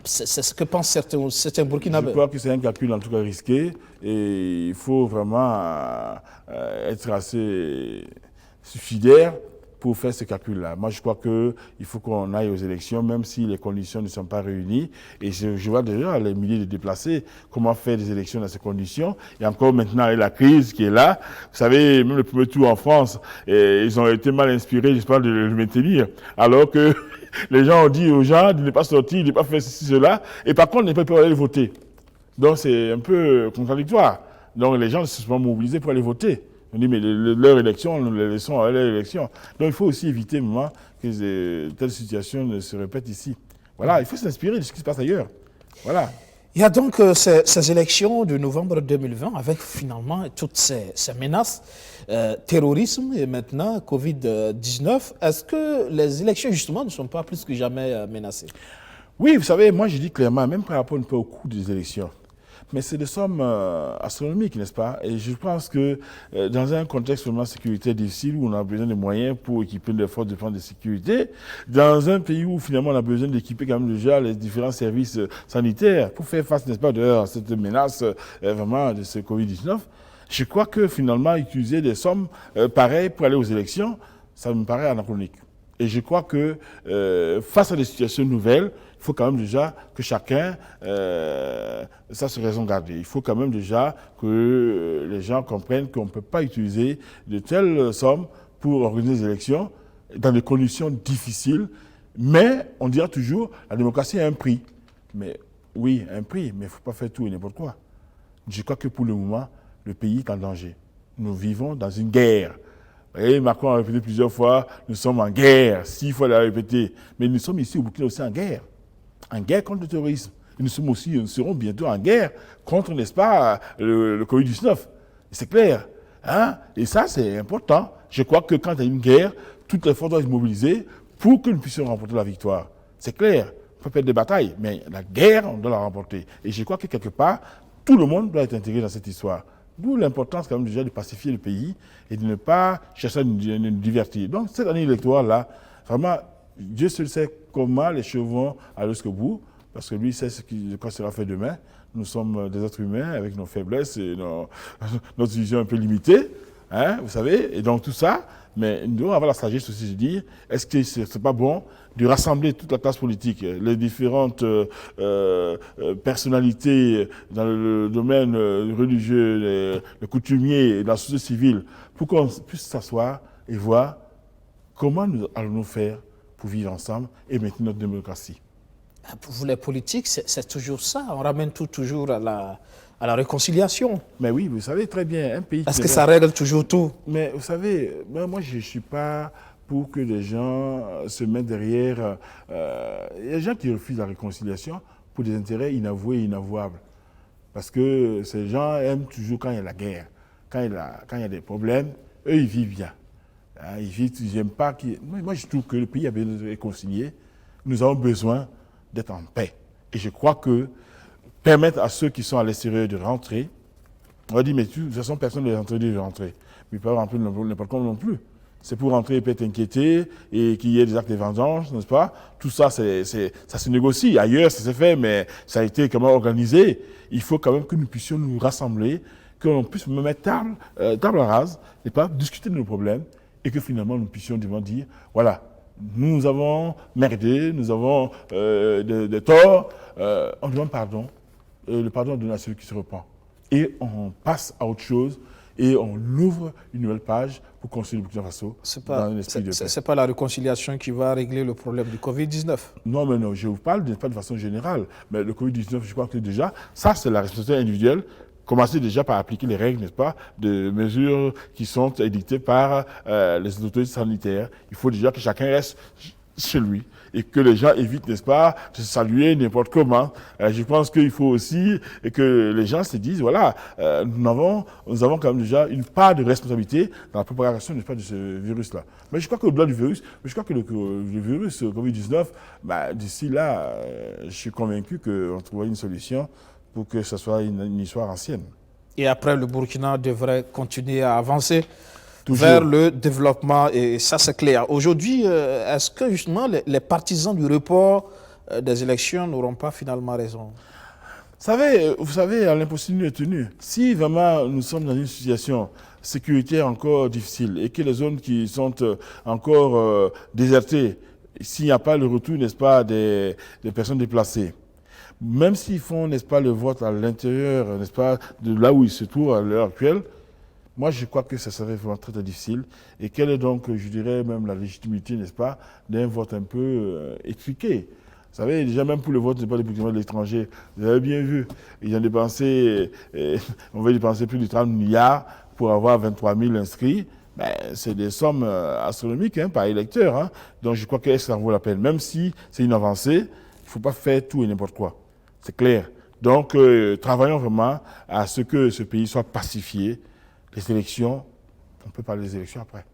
C'est ce que pensent certains Burkinabés. Je crois que c'est un calcul en tout cas risqué et il faut vraiment être assez suicidaire pour faire ce calcul-là. Moi, je crois qu'il faut qu'on aille aux élections, même si les conditions ne sont pas réunies. Et je vois déjà les milliers de déplacés, comment faire des élections dans ces conditions. Et encore maintenant, avec la crise qui est là, vous savez, même le premier tour en France, ils ont été mal inspirés, j'espère, de le maintenir. Alors que les gens ont dit aux gens de ne pas sortir, de ne pas faire ceci, cela. Et par contre, ils ne peuvent pas aller voter. Donc, c'est un peu contradictoire. Donc, les gens se sont mobilisés pour aller voter. On dit, mais leur élection, nous les laissons à leur élection. Donc, il faut aussi éviter, moment, que telle situation ne se répète ici. Voilà, il faut s'inspirer de ce qui se passe ailleurs. Voilà. Il y a donc ces élections de novembre 2020 avec finalement toutes ces menaces, terrorisme et maintenant Covid-19. Est-ce que les élections, justement, ne sont pas plus que jamais menacées? Oui, vous savez, moi je dis clairement, même par rapport un peu au coût des élections, mais c'est des sommes astronomiques, n'est-ce pas? Et je pense que dans un contexte vraiment sécuritaire difficile, où on a besoin de moyens pour équiper les forces de défense de sécurité, dans un pays où finalement on a besoin d'équiper quand même déjà les différents services sanitaires pour faire face, n'est-ce pas, d'ailleurs, à cette menace vraiment de ce Covid-19, je crois que finalement utiliser des sommes pareilles pour aller aux élections, ça me paraît anachronique. Et je crois que face à des situations nouvelles, il faut quand même déjà que chacun, ça c'est raison gardée, il faut quand même déjà que les gens comprennent qu'on ne peut pas utiliser de telles sommes pour organiser des élections dans des conditions difficiles, mais on dira toujours la démocratie a un prix. Mais oui, un prix, mais il ne faut pas faire tout et n'importe quoi. Je crois que pour le moment, le pays est en danger. Nous vivons dans une guerre. Et Macron a répété plusieurs fois, nous sommes en guerre, 6 fois il a répété. Mais nous sommes ici au Burkina aussi en guerre contre le terrorisme. Et nous serons bientôt en guerre contre, n'est-ce pas, le Covid-19. C'est clair. Hein? Et ça, c'est important. Je crois que quand il y a une guerre, toutes les forces doivent se mobiliser pour que nous puissions remporter la victoire. C'est clair. On peut perdre des batailles, mais la guerre, on doit la remporter. Et je crois que quelque part, tout le monde doit être intégré dans cette histoire. D'où l'importance quand même déjà de pacifier le pays et de ne pas chercher à nous divertir. Donc cette année électorale-là, vraiment, Dieu seul sait comment les choses vont aller jusqu'au bout, parce que lui sait ce qui sera fait demain. Nous sommes des êtres humains avec nos faiblesses et notre vision un peu limitée, hein, vous savez, et donc tout ça, mais nous devons avoir la sagesse aussi de dire, est-ce que ce n'est pas bon de rassembler toute la classe politique, les différentes personnalités dans le domaine religieux, les coutumiers et la société civile, pour qu'on puisse s'asseoir et voir comment nous allons-nous faire pour vivre ensemble et maintenir notre démocratie. Pour vous, les politiques, c'est toujours ça. On ramène tout toujours à la réconciliation. Mais oui, vous savez très bien, un pays... Est-ce que ça règle toujours tout? Mais vous savez, moi je ne suis pas pour que les gens se mettent derrière... Il y a des gens qui refusent la réconciliation pour des intérêts inavoués et inavouables. Parce que ces gens aiment toujours quand il y a la guerre, quand il y a des problèmes, eux ils vivent bien. Hein, ils n'aiment pas... Moi je trouve que le pays a besoin de se réconcilier. Nous avons besoin d'être en paix. Et je crois que permettre à ceux qui sont à l'extérieur de rentrer, on va dire, mais de toute façon, personne ne les entend de rentrer. Mais ils peuvent rentrer n'importe comment non plus. C'est pour rentrer et peut être inquiété et qu'il y ait des actes de vengeance, n'est-ce pas? Tout ça, ça se négocie. Ailleurs, ça s'est fait, mais ça a été comment organisé. Il faut quand même que nous puissions nous rassembler, que l'on puisse me mettre table rase, n'est-ce pas? Discuter de nos problèmes et que finalement nous puissions dire, voilà, nous avons merdé, nous avons des torts, on demande pardon, le pardon donne à celui qui se repent. Et on passe à autre chose et on ouvre une nouvelle page pour construire le Burkina Faso dans un esprit de paix. Ce n'est pas la réconciliation qui va régler le problème du Covid-19. Non, mais non, je vous parle pas de façon générale. Mais le Covid-19, je crois que déjà, ça c'est la responsabilité individuelle. Commencer déjà par appliquer les règles, n'est-ce pas, de mesures qui sont édictées par les autorités sanitaires. Il faut déjà que chacun reste chez lui et que les gens évitent, n'est-ce pas, de se saluer n'importe comment. Je pense qu'il faut aussi que les gens se disent, voilà, nous avons quand même déjà une part de responsabilité dans la propagation, n'est-ce pas, de ce virus-là. Mais je crois qu'au-delà du virus, le virus Covid-19, d'ici là, je suis convaincu qu'on trouvera une solution pour que ce soit une histoire ancienne. Et après, le Burkina devrait continuer à avancer toujours vers le développement, et ça c'est clair. Aujourd'hui, est-ce que justement les partisans du report des élections n'auront pas finalement raison? Vous savez, l'impossible est tenu. Si vraiment nous sommes dans une situation sécuritaire encore difficile et que les zones qui sont encore désertées, s'il n'y a pas le retour, n'est-ce pas, des personnes déplacées, même s'ils font, n'est-ce pas, le vote à l'intérieur, n'est-ce pas, de là où ils se trouvent à l'heure actuelle, moi je crois que ça serait vraiment très, très difficile. Et quelle est donc, je dirais, même la légitimité, n'est-ce pas, d'un vote un peu étriqué. Vous savez, déjà même pour le vote, n'est pas des Burkinabés de l'étranger, vous avez bien vu, ils ont dépensé, on va dépenser plus de 30 milliards pour avoir 23 000 inscrits. C'est des sommes astronomiques par électeur. Hein. Donc je crois que ça en vaut la peine. Même si c'est une avancée, il ne faut pas faire tout et n'importe quoi. C'est clair. Donc, travaillons vraiment à ce que ce pays soit pacifié. Les élections, on peut parler des élections après.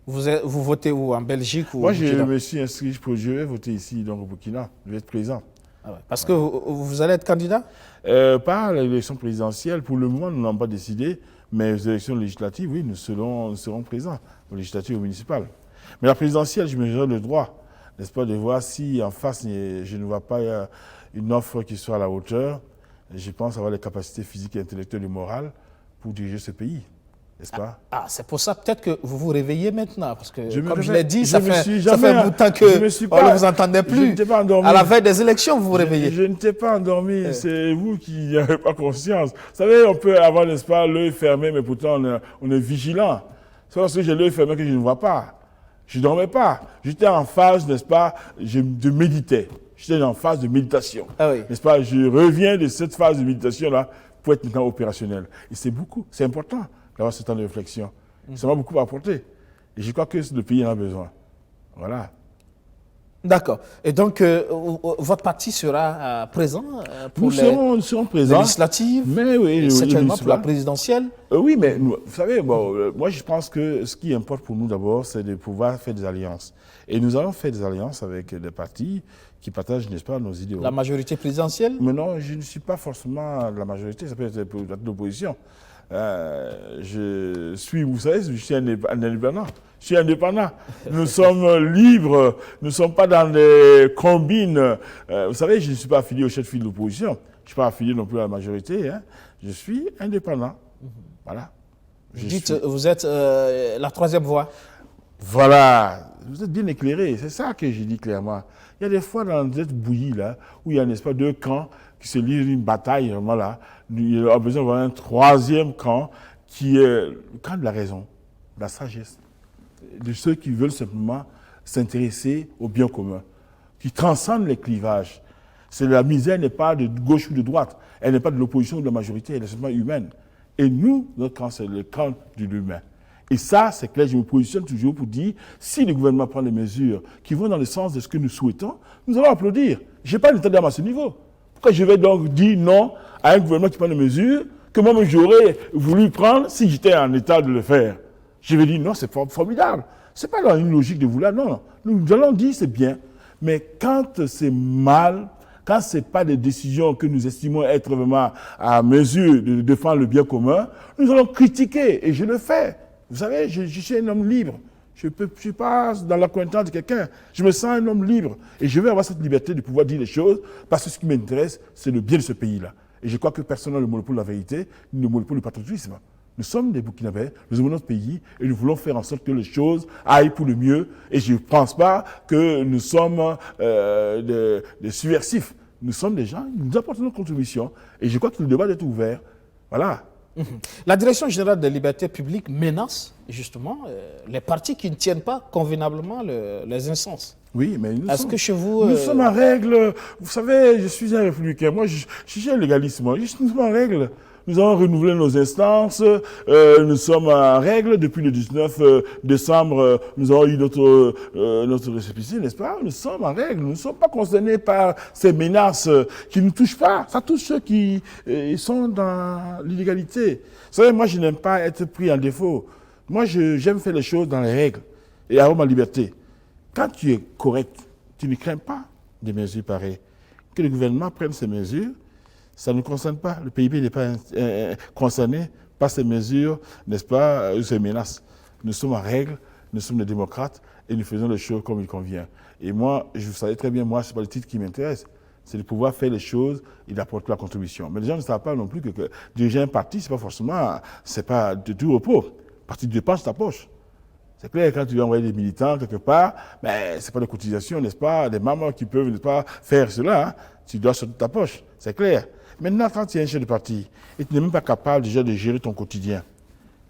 Vous votez où? En Belgique ou Moi, au Burkina? je me suis inscrit, je vais voter ici, donc au Burkina. Je vais être présent. Ah ouais. Parce que vous allez être candidat? Pas à l'élection présidentielle, pour le moment, nous n'avons pas décidé, mais aux élections législatives, oui, nous serons présents, aux législatives et aux municipales. Mais la présidentielle, je me donne le droit, n'est-ce pas, de voir si en face, je ne vois pas une offre qui soit à la hauteur. Je pense avoir les capacités physiques, intellectuelles et morales pour diriger ce pays, n'est-ce pas? Ah, c'est pour ça peut-être que vous vous réveillez maintenant, parce que Je me comme je réveille. l'ai dit, Je ça me fait suis un jamais- bout de temps je me suis qu'on pas- ne vous entendait je plus. n'étais pas endormi. À la veille des élections, vous vous réveillez. Je ne t'ai pas endormi, c'est vous qui n'avez pas conscience. Vous savez, on peut avoir, n'est-ce pas, l'œil fermé, mais pourtant on est vigilant. C'est parce que j'ai l'œil fermé que je ne vois pas. Je ne dormais pas. J'étais en phase, n'est-ce pas, de méditer. J'étais en phase de méditation. Ah oui. N'est-ce pas, je reviens de cette phase de méditation-là pour être maintenant opérationnel. Et c'est beaucoup, c'est important d'avoir ce temps de réflexion. Ça m'a beaucoup apporté. Et je crois que le pays en a besoin. Voilà. D'accord. Et donc, votre parti sera présent pour Nous serons présents. législatives, Mais oui, et les certainement pour la municipales. présidentielle. Oui, mais vous savez, moi je pense que ce qui importe pour nous d'abord, c'est de pouvoir faire des alliances. Et nous allons faire des alliances avec des partis qui partagent, n'est-ce pas, nos idéaux. La majorité présidentielle. Mais non, je ne suis pas forcément de la majorité, ça peut être de l'opposition. Je suis, vous savez, je suis un indépendant. Je suis indépendant. Nous sommes libres. Nous ne sommes pas dans des combines. Vous savez, je ne suis pas affilié au chef de l'opposition. Je ne suis pas affilié non plus à la majorité. Hein. Je suis indépendant. Voilà. Vous êtes la troisième voie. Voilà. Vous êtes bien éclairé. C'est ça que j'ai dit clairement. Il y a des fois dans cette bouillie là, où il y a, n'est-ce pas, deux camps qui se livrent une bataille, vraiment là. Il y a besoin d'avoir un troisième camp qui est le camp de la raison, de la sagesse, de ceux qui veulent simplement s'intéresser au bien commun, qui transcendent les clivages. La misère n'est pas de gauche ou de droite, elle n'est pas de l'opposition ou de la majorité, elle est simplement humaine. Et nous, notre camp, c'est le camp de l'humain. Et ça, c'est clair, je me positionne toujours pour dire, si le gouvernement prend des mesures qui vont dans le sens de ce que nous souhaitons, nous allons applaudir. Je n'ai pas d'état d'âme à ce niveau. Pourquoi je vais donc dire non à un gouvernement qui prend des mesures que moi-même j'aurais voulu prendre si j'étais en état de le faire? Je vais dire non, c'est formidable. Ce n'est pas dans une logique de vouloir, non. Nous allons dire c'est bien. Mais quand c'est mal, quand ce n'est pas des décisions que nous estimons être vraiment à mesure de défendre le bien commun, nous allons critiquer, et je le fais. Vous savez, je suis un homme libre. Je ne suis pas dans l'accointance de quelqu'un. Je me sens un homme libre. Et je veux avoir cette liberté de pouvoir dire les choses, parce que ce qui m'intéresse, c'est le bien de ce pays-là. Et je crois que personne n'a le monopole de la vérité, ni le monopole du patriotisme. Nous sommes des Burkinabés, nous aimons notre pays, et nous voulons faire en sorte que les choses aillent pour le mieux. Et je ne pense pas que nous sommes des subversifs. Nous sommes des gens, nous apportons notre contribution. Et je crois que le débat doit être ouvert. Voilà. La Direction générale des libertés publiques menace justement les partis qui ne tiennent pas convenablement les instances. Oui, mais nous sommes en règle. Vous savez, je suis un républicain. Moi, je suis un légaliste. Nous sommes en règle. Nous avons renouvelé nos instances. Nous sommes en règle. Depuis le 19 décembre, nous avons eu notre récépissé, n'est-ce pas? Nous sommes en règle. Nous ne sommes pas concernés par ces menaces qui ne nous touchent pas. Ça touche ceux qui sont dans l'illégalité. Vous savez, moi, je n'aime pas être pris en défaut. Moi, j'aime faire les choses dans les règles et avoir ma liberté. Quand tu es correct, tu ne crains pas des mesures pareilles. Que le gouvernement prenne ces mesures, ça ne nous concerne pas. Le PIB n'est pas concerné par ces mesures, n'est-ce pas, ces menaces. Nous sommes en règle, nous sommes des démocrates et nous faisons les choses comme il convient. Et moi, je vous savez très bien, moi, ce n'est pas le titre qui m'intéresse. C'est de pouvoir faire les choses et d'apporter la contribution. Mais les gens ne savent pas non plus que diriger un parti, c'est pas de tout repos. Le parti dépense ta poche. C'est clair, quand tu vas envoyer des militants quelque part, ce n'est pas de cotisation, n'est-ce pas, des mamans qui peuvent, n'est-ce pas, faire cela, hein, tu dois sortir ta poche, c'est clair. Maintenant, quand tu es un chef de parti et tu n'es même pas capable déjà de gérer ton quotidien,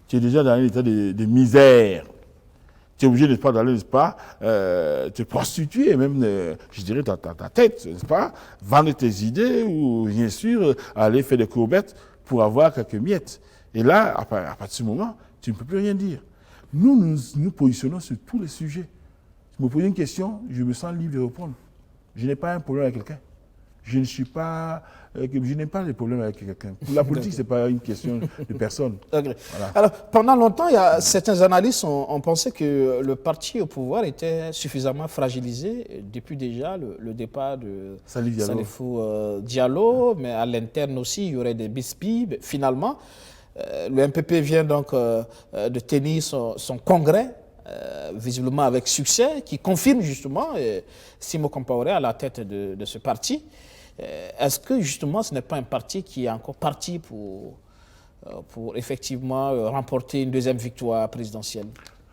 tu es déjà dans un état de misère, tu es obligé, n'est-ce pas, d'aller, n'est-ce pas, te prostituer, même, je dirais, ta tête, n'est-ce pas, vendre tes idées ou, bien sûr, aller faire des courbettes pour avoir quelques miettes. Et là, à partir de ce moment, tu ne peux plus rien dire. Nous nous positionnons sur tous les sujets. Si vous me posez une question, je me sens libre de répondre. Je n'ai pas un problème avec quelqu'un. Je ne suis pas... je n'ai pas de problème avec quelqu'un. Pour la politique, ce n'est pas une question de personne. Okay. Voilà. Alors, pendant longtemps, certains analystes ont pensé que le parti au pouvoir était suffisamment fragilisé depuis déjà le départ de Salifou Diallo, mais à l'interne aussi, il y aurait des bisbilles. Finalement, le MPP vient donc de tenir son congrès, visiblement avec succès, qui confirme justement Simo Compaoré à la tête de ce parti. Est-ce que justement ce n'est pas un parti qui est encore parti pour effectivement remporter une deuxième victoire présidentielle?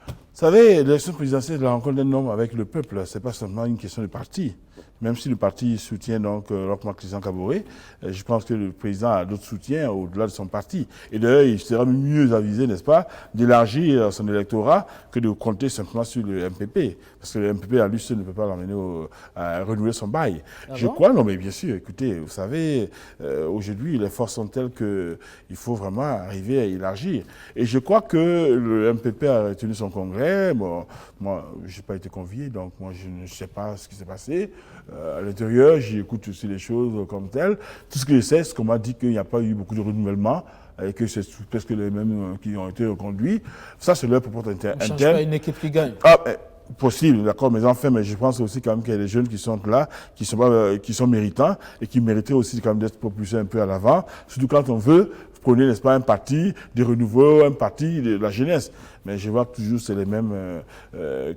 Vous savez, l'élection présidentielle, la rencontre d'un homme avec le peuple, ce n'est pas seulement une question de parti. Même si le parti soutient donc Roch-Marc Christian Kaboré, je pense que le président a d'autres soutiens au-delà de son parti. Et d'ailleurs, il sera mieux avisé, n'est-ce pas, d'élargir son électorat que de compter simplement sur le MPP. Parce que le MPP, à lui seul, ne peut pas l'emmener à renouveler son bail. Je crois, non mais bien sûr, écoutez, vous savez, aujourd'hui, les forces sont telles qu'il faut vraiment arriver à élargir. Et je crois que le MPP a tenu son congrès. Bon, moi, je n'ai pas été convié, donc moi, je ne sais pas ce qui s'est passé. À l'intérieur, j'écoute aussi les choses comme telles. Tout ce que je sais, c'est qu'on m'a dit qu'il n'y a pas eu beaucoup de renouvellement et que c'est presque les mêmes qui ont été reconduits. Ça, c'est leur propos interne. On ne change pas une équipe qui gagne. Ah, possible, d'accord, mais enfin, mais je pense aussi quand même qu'il y a des jeunes qui sont là, qui sont méritants et qui mériteraient aussi quand même d'être propulsés un peu à l'avant, surtout quand on veut prôner, n'est-ce pas, un parti de renouveau, un parti de la jeunesse. Mais je vois que toujours c'est les mêmes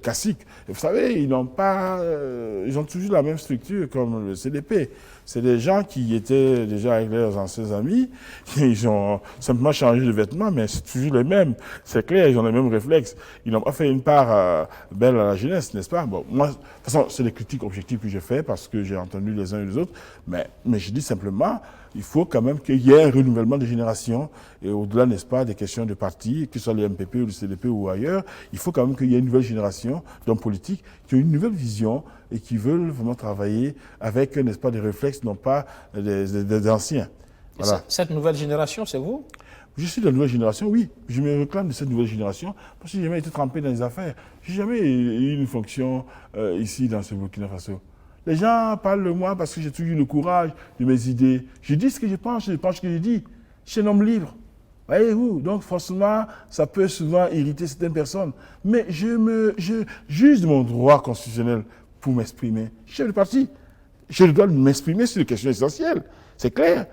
classiques. Et vous savez, ils ont toujours la même structure comme le CDP. C'est des gens qui étaient déjà avec leurs anciens amis, ils ont simplement changé de vêtements, mais c'est toujours les mêmes. C'est clair, ils ont les mêmes réflexes. Ils n'ont pas fait une part belle à la jeunesse, n'est-ce pas? Bon, moi, de toute façon, c'est des critiques objectives que je fais parce que j'ai entendu les uns et les autres, mais je dis simplement, il faut quand même qu'il y ait un renouvellement de génération et au-delà, n'est-ce pas, des questions de partis, que ce soit le MPP ou le CDP ou ailleurs, il faut quand même qu'il y ait une nouvelle génération d'hommes politiques qui ont une nouvelle vision et qui veulent vraiment travailler avec, n'est-ce pas, des réflexes, non pas des anciens. Voilà. Cette nouvelle génération, c'est vous? Je suis de la nouvelle génération, oui. Je me réclame de cette nouvelle génération parce que je n'ai jamais été trempé dans les affaires. Je n'ai jamais eu une fonction ici dans ce Burkina Faso. Les gens parlent de moi parce que j'ai toujours eu le courage de mes idées. Je dis ce que je pense ce que je dis. Je suis un homme libre. Voyez-vous, donc forcément, ça peut souvent irriter certaines personnes. Mais je juge de mon droit constitutionnel pour m'exprimer. Je suis chef de parti. Je dois m'exprimer sur des questions essentielles. C'est clair.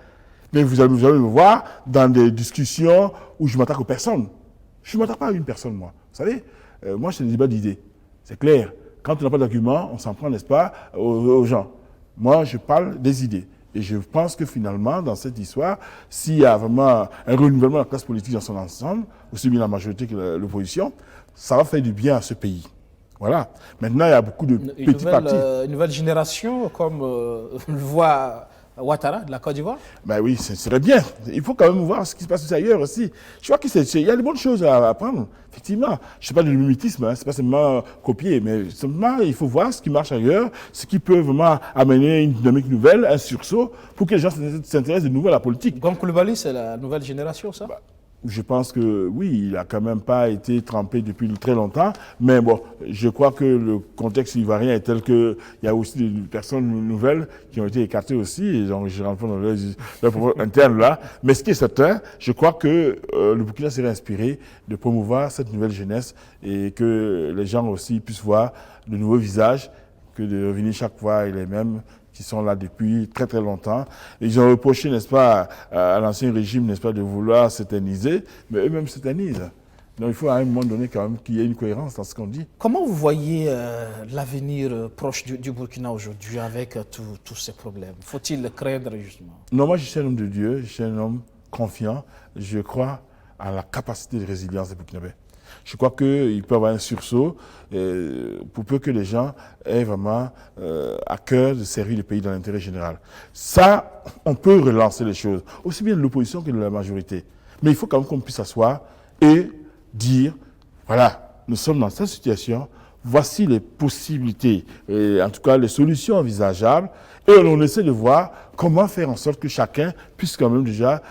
Mais vous allez me voir dans des discussions où je m'attaque aux personnes. Je ne m'attaque pas à une personne, moi. Vous savez, moi, c'est des débats d'idées. C'est clair. Quand on n'a pas d'argument, on s'en prend, n'est-ce pas, aux gens. Moi, je parle des idées. Et je pense que finalement, dans cette histoire, s'il y a vraiment un renouvellement de la classe politique dans son ensemble, aussi bien la majorité que l'opposition, ça va faire du bien à ce pays. Voilà. Maintenant, il y a beaucoup de petits partis. Une nouvelle génération, comme le voit Ouattara de la Côte d'Ivoire? Ben oui, ce serait bien. Il faut quand même voir ce qui se passe ailleurs aussi. Je crois qu'il y a des bonnes choses à apprendre, effectivement. Je ne sais pas de mimétisme, hein, ce n'est pas seulement copier, mais simplement il faut voir ce qui marche ailleurs, ce qui peut vraiment amener une dynamique nouvelle, un sursaut, pour que les gens s'intéressent de nouveau à la politique. Gon Coulibaly, c'est la nouvelle génération, ça? Je pense que oui, il n'a quand même pas été trempé depuis très longtemps, mais bon, je crois que le contexte ivoirien est tel qu'il y a aussi des personnes nouvelles qui ont été écartées aussi, et donc je rentre dans leur propos interne là. Mais ce qui est certain, je crois que le Burkina serait inspiré de promouvoir cette nouvelle jeunesse et que les gens aussi puissent voir de nouveaux visages, que de revenir chaque fois les mêmes qui sont là depuis très très longtemps. Ils ont reproché, n'est-ce pas, à l'ancien régime, n'est-ce pas, de vouloir s'éterniser, mais eux-mêmes s'éternisent. Donc il faut à un moment donné quand même qu'il y ait une cohérence dans ce qu'on dit. Comment vous voyez l'avenir proche du Burkina aujourd'hui avec tous ces problèmes? Faut-il le craindre justement? Non, moi je suis un homme de Dieu, je suis un homme confiant. Je crois à la capacité de résilience des Burkinabés. Je crois qu'il peut y avoir un sursaut pour peu que les gens aient vraiment à cœur de servir le pays dans l'intérêt général. Ça, on peut relancer les choses, aussi bien de l'opposition que de la majorité. Mais il faut quand même qu'on puisse s'asseoir et dire, voilà, nous sommes dans cette situation, voici les possibilités, et en tout cas les solutions envisageables, et on essaie de voir comment faire en sorte que chacun puisse quand même déjà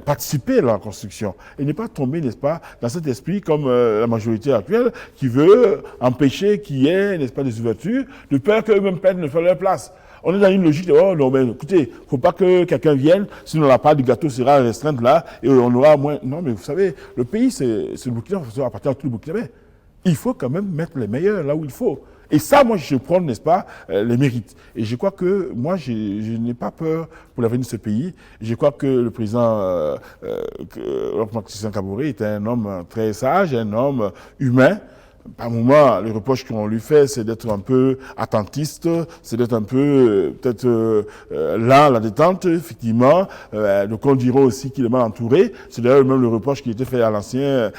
participer à la construction et ne pas tomber, n'est-ce pas, dans cet esprit comme la majorité actuelle qui veut empêcher qu'il y ait, n'est-ce pas, des ouvertures, de peur qu'eux-mêmes perdent leur place. On est dans une logique de, oh non, mais écoutez, il ne faut pas que quelqu'un vienne, sinon la part du gâteau sera restreinte là, et on aura moins. Non, mais vous savez, le pays, c'est le Burkina, ça appartient à tout le Burkinabé. Il faut quand même mettre les meilleurs là où il faut. Et ça, moi, je prends, n'est-ce pas, les mérites. Et je crois que moi, je n'ai pas peur pour l'avenir de ce pays. Je crois que le président Maxime Kaboré est un homme très sage, un homme humain. Par moment, le reproche qu'on lui fait, c'est d'être un peu attentiste, c'est d'être un peu, peut-être, lent à la détente, effectivement. Donc, on dira aussi qu'il est mal entouré. C'est d'ailleurs même le reproche qui était fait à l'ancien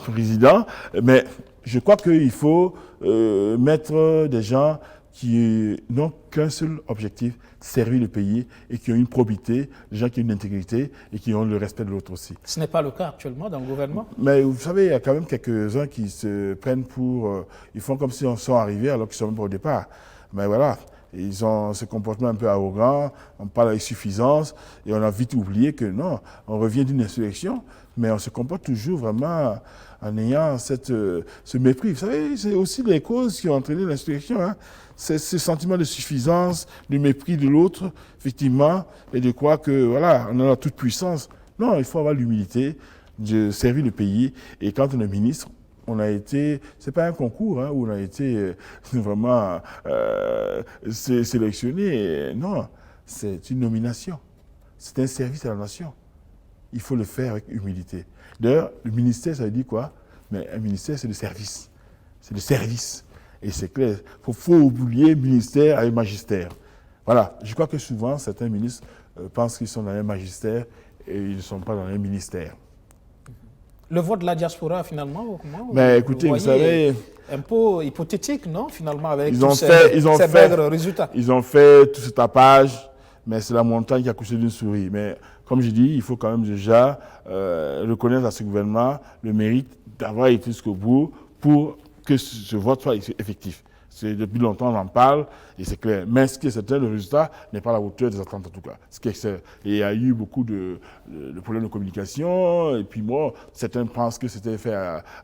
président. Mais je crois qu'il faut mettre des gens qui n'ont qu'un seul objectif, servir le pays, et qui ont une probité, des gens qui ont une intégrité et qui ont le respect de l'autre aussi. Ce n'est pas le cas actuellement dans le gouvernement? Mais vous savez, il y a quand même quelques-uns qui se prennent pour... ils font comme si on sont arrivés alors qu'ils sont même pas au départ. Mais voilà, ils ont ce comportement un peu arrogant, on parle avec suffisance, et on a vite oublié que non, on revient d'une insurrection, mais on se comporte toujours vraiment en ayant ce mépris. Vous savez, c'est aussi les causes qui ont entraîné l'insurrection. Hein. C'est ce sentiment de suffisance, de mépris de l'autre, effectivement, et de croire que, voilà, on a la toute puissance. Non, il faut avoir l'humilité de servir le pays. Et quand on est ministre, on a été, c'est pas un concours hein, où on a été vraiment sélectionné. Non, c'est une nomination. C'est un service à la nation. Il faut le faire avec humilité. D'ailleurs, le ministère, ça veut dire quoi? Mais un ministère, c'est le service. C'est le service. Et c'est clair. Il faut oublier ministère avec magistère. Voilà. Je crois que souvent, certains ministres pensent qu'ils sont dans un magistère et ils ne sont pas dans un ministère. Le vote de la diaspora, finalement, comment? Mais écoutez, vous savez... Un peu hypothétique, non, finalement, avec ces maigres résultats. Ils ont fait tout ce tapage, mais c'est la montagne qui a couché d'une souris. Mais comme je dis, il faut quand même déjà reconnaître à ce gouvernement le mérite d'avoir été jusqu'au bout pour que ce vote soit effectif. Depuis longtemps, on en parle et c'est clair. Mais ce qui est certain, le résultat n'est pas à la hauteur des attentes en tout cas. Et il y a eu beaucoup de problèmes de communication. Et puis moi, certains pensent que c'était fait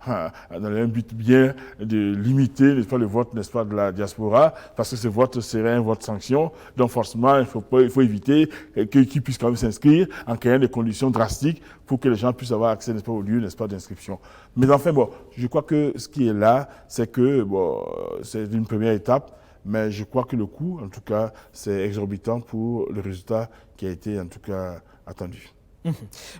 dans un but bien de limiter, n'est-ce pas, le vote, n'est-ce pas, de la diaspora, parce que ce vote serait un vote sanction. Donc forcément, il faut éviter qu'ils puissent quand même s'inscrire en créant des conditions drastiques pour que les gens puissent avoir accès, n'est-ce pas, au lieu, n'est-ce pas, d'inscription. Mais enfin, bon, je crois que ce qui est là, c'est que, bon, c'est une première étape, mais je crois que le coût, en tout cas, c'est exorbitant pour le résultat qui a été, en tout cas, attendu.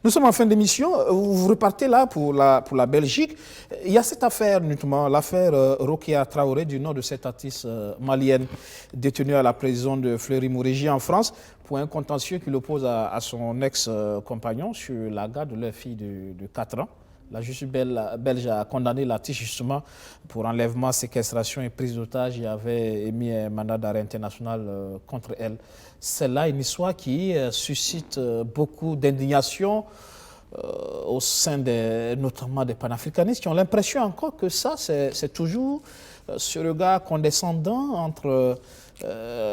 Nous sommes en fin d'émission. Vous repartez là pour la Belgique. Il y a cette affaire, notamment l'affaire Rokia Traoré, du nom de cette artiste malienne détenue à la prison de Fleury-Mourégie en France pour un contentieux qui l'oppose à son ex-compagnon sur la garde de leur fille de 4 ans. La justice belge a condamné l'artiste justement pour enlèvement, séquestration et prise d'otage et avait émis un mandat d'arrêt international contre elle. C'est là une histoire qui suscite beaucoup d'indignation au sein notamment des panafricanistes qui ont l'impression encore que ça, c'est toujours ce regard condescendant entre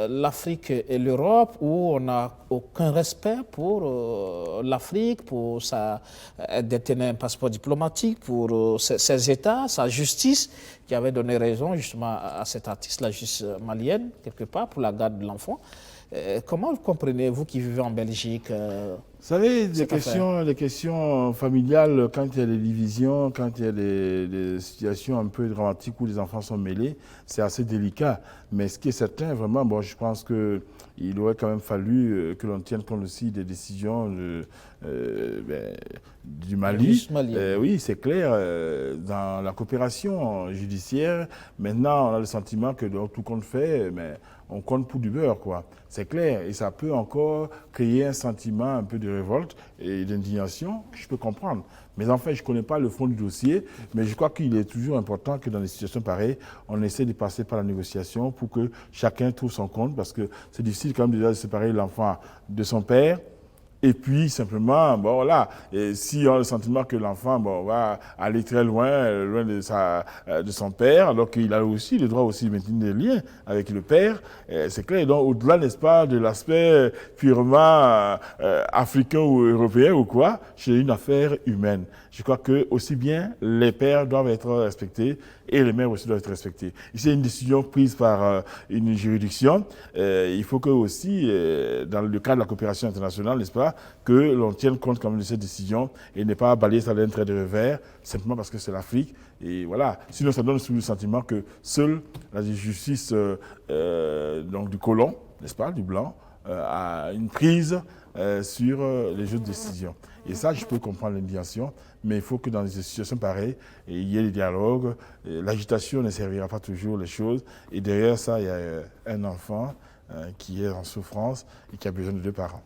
l'Afrique et l'Europe où on n'a aucun respect pour l'Afrique, pour détenir un passeport diplomatique, pour ses États, sa justice qui avait donné raison justement à cet artiste, la justice malienne, quelque part, pour la garde de l'enfant. Comment le comprenez-vous qui vivez en Belgique Vous savez, les questions familiales, quand il y a des divisions, quand il y a des situations un peu dramatiques où les enfants sont mêlés, c'est assez délicat. Mais ce qui est certain, vraiment, bon, je pense qu'il aurait quand même fallu que l'on tienne compte aussi des décisions du Mali. Oui, c'est clair. Dans la coopération judiciaire, maintenant, on a le sentiment que tout compte fait, mais on compte pour du beurre, quoi. C'est clair. Et ça peut encore créer un sentiment un peu de révolte et d'indignation que je peux comprendre. Mais enfin, je ne connais pas le fond du dossier, mais je crois qu'il est toujours important que dans des situations pareilles, on essaie de passer par la négociation pour que chacun trouve son compte, parce que c'est difficile quand même déjà de séparer l'enfant de son père Et puis, simplement, bon, voilà, et si on a le sentiment que l'enfant va aller très loin, loin de son père, alors qu'il a aussi le droit aussi de maintenir des liens avec le père, c'est clair. Et donc, au-delà, n'est-ce pas, de l'aspect purement africain ou européen ou quoi, c'est une affaire humaine. Je crois que aussi bien les pères doivent être respectés et les mères aussi doivent être respectées. Ici, il y a une décision prise par une juridiction. Il faut que aussi, dans le cadre de la coopération internationale, n'est-ce pas, que l'on tienne compte quand même de cette décision et ne pas balayer ça d'un trait de revers, simplement parce que c'est l'Afrique. Et voilà. Sinon, ça donne le sentiment que seule la justice donc du colon, n'est-ce pas, du blanc, a une prise sur les jeux de décision. Et ça, je peux comprendre l'indignation, mais il faut que dans des situations pareilles, il y ait des dialogues. L'agitation ne servira pas toujours les choses. Et derrière ça, il y a un enfant qui est en souffrance et qui a besoin de 2 parents.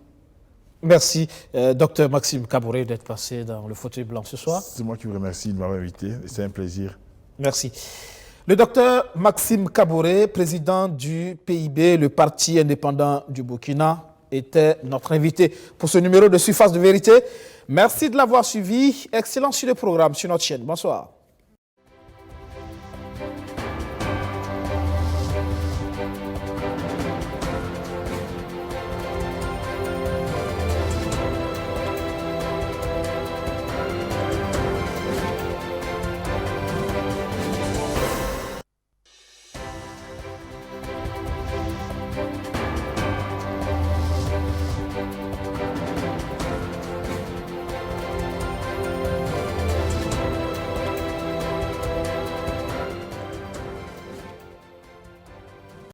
Merci, docteur Maxime Kaboré, d'être passé dans le fauteuil blanc ce soir. C'est moi qui vous remercie de m'avoir invité. C'est un plaisir. Merci. Le docteur Maxime Kaboré, président du PIB, le parti indépendant du Burkina, était notre invité pour ce numéro de Surface de vérité. Merci de l'avoir suivi. Excellent sur le programme sur notre chaîne. Bonsoir.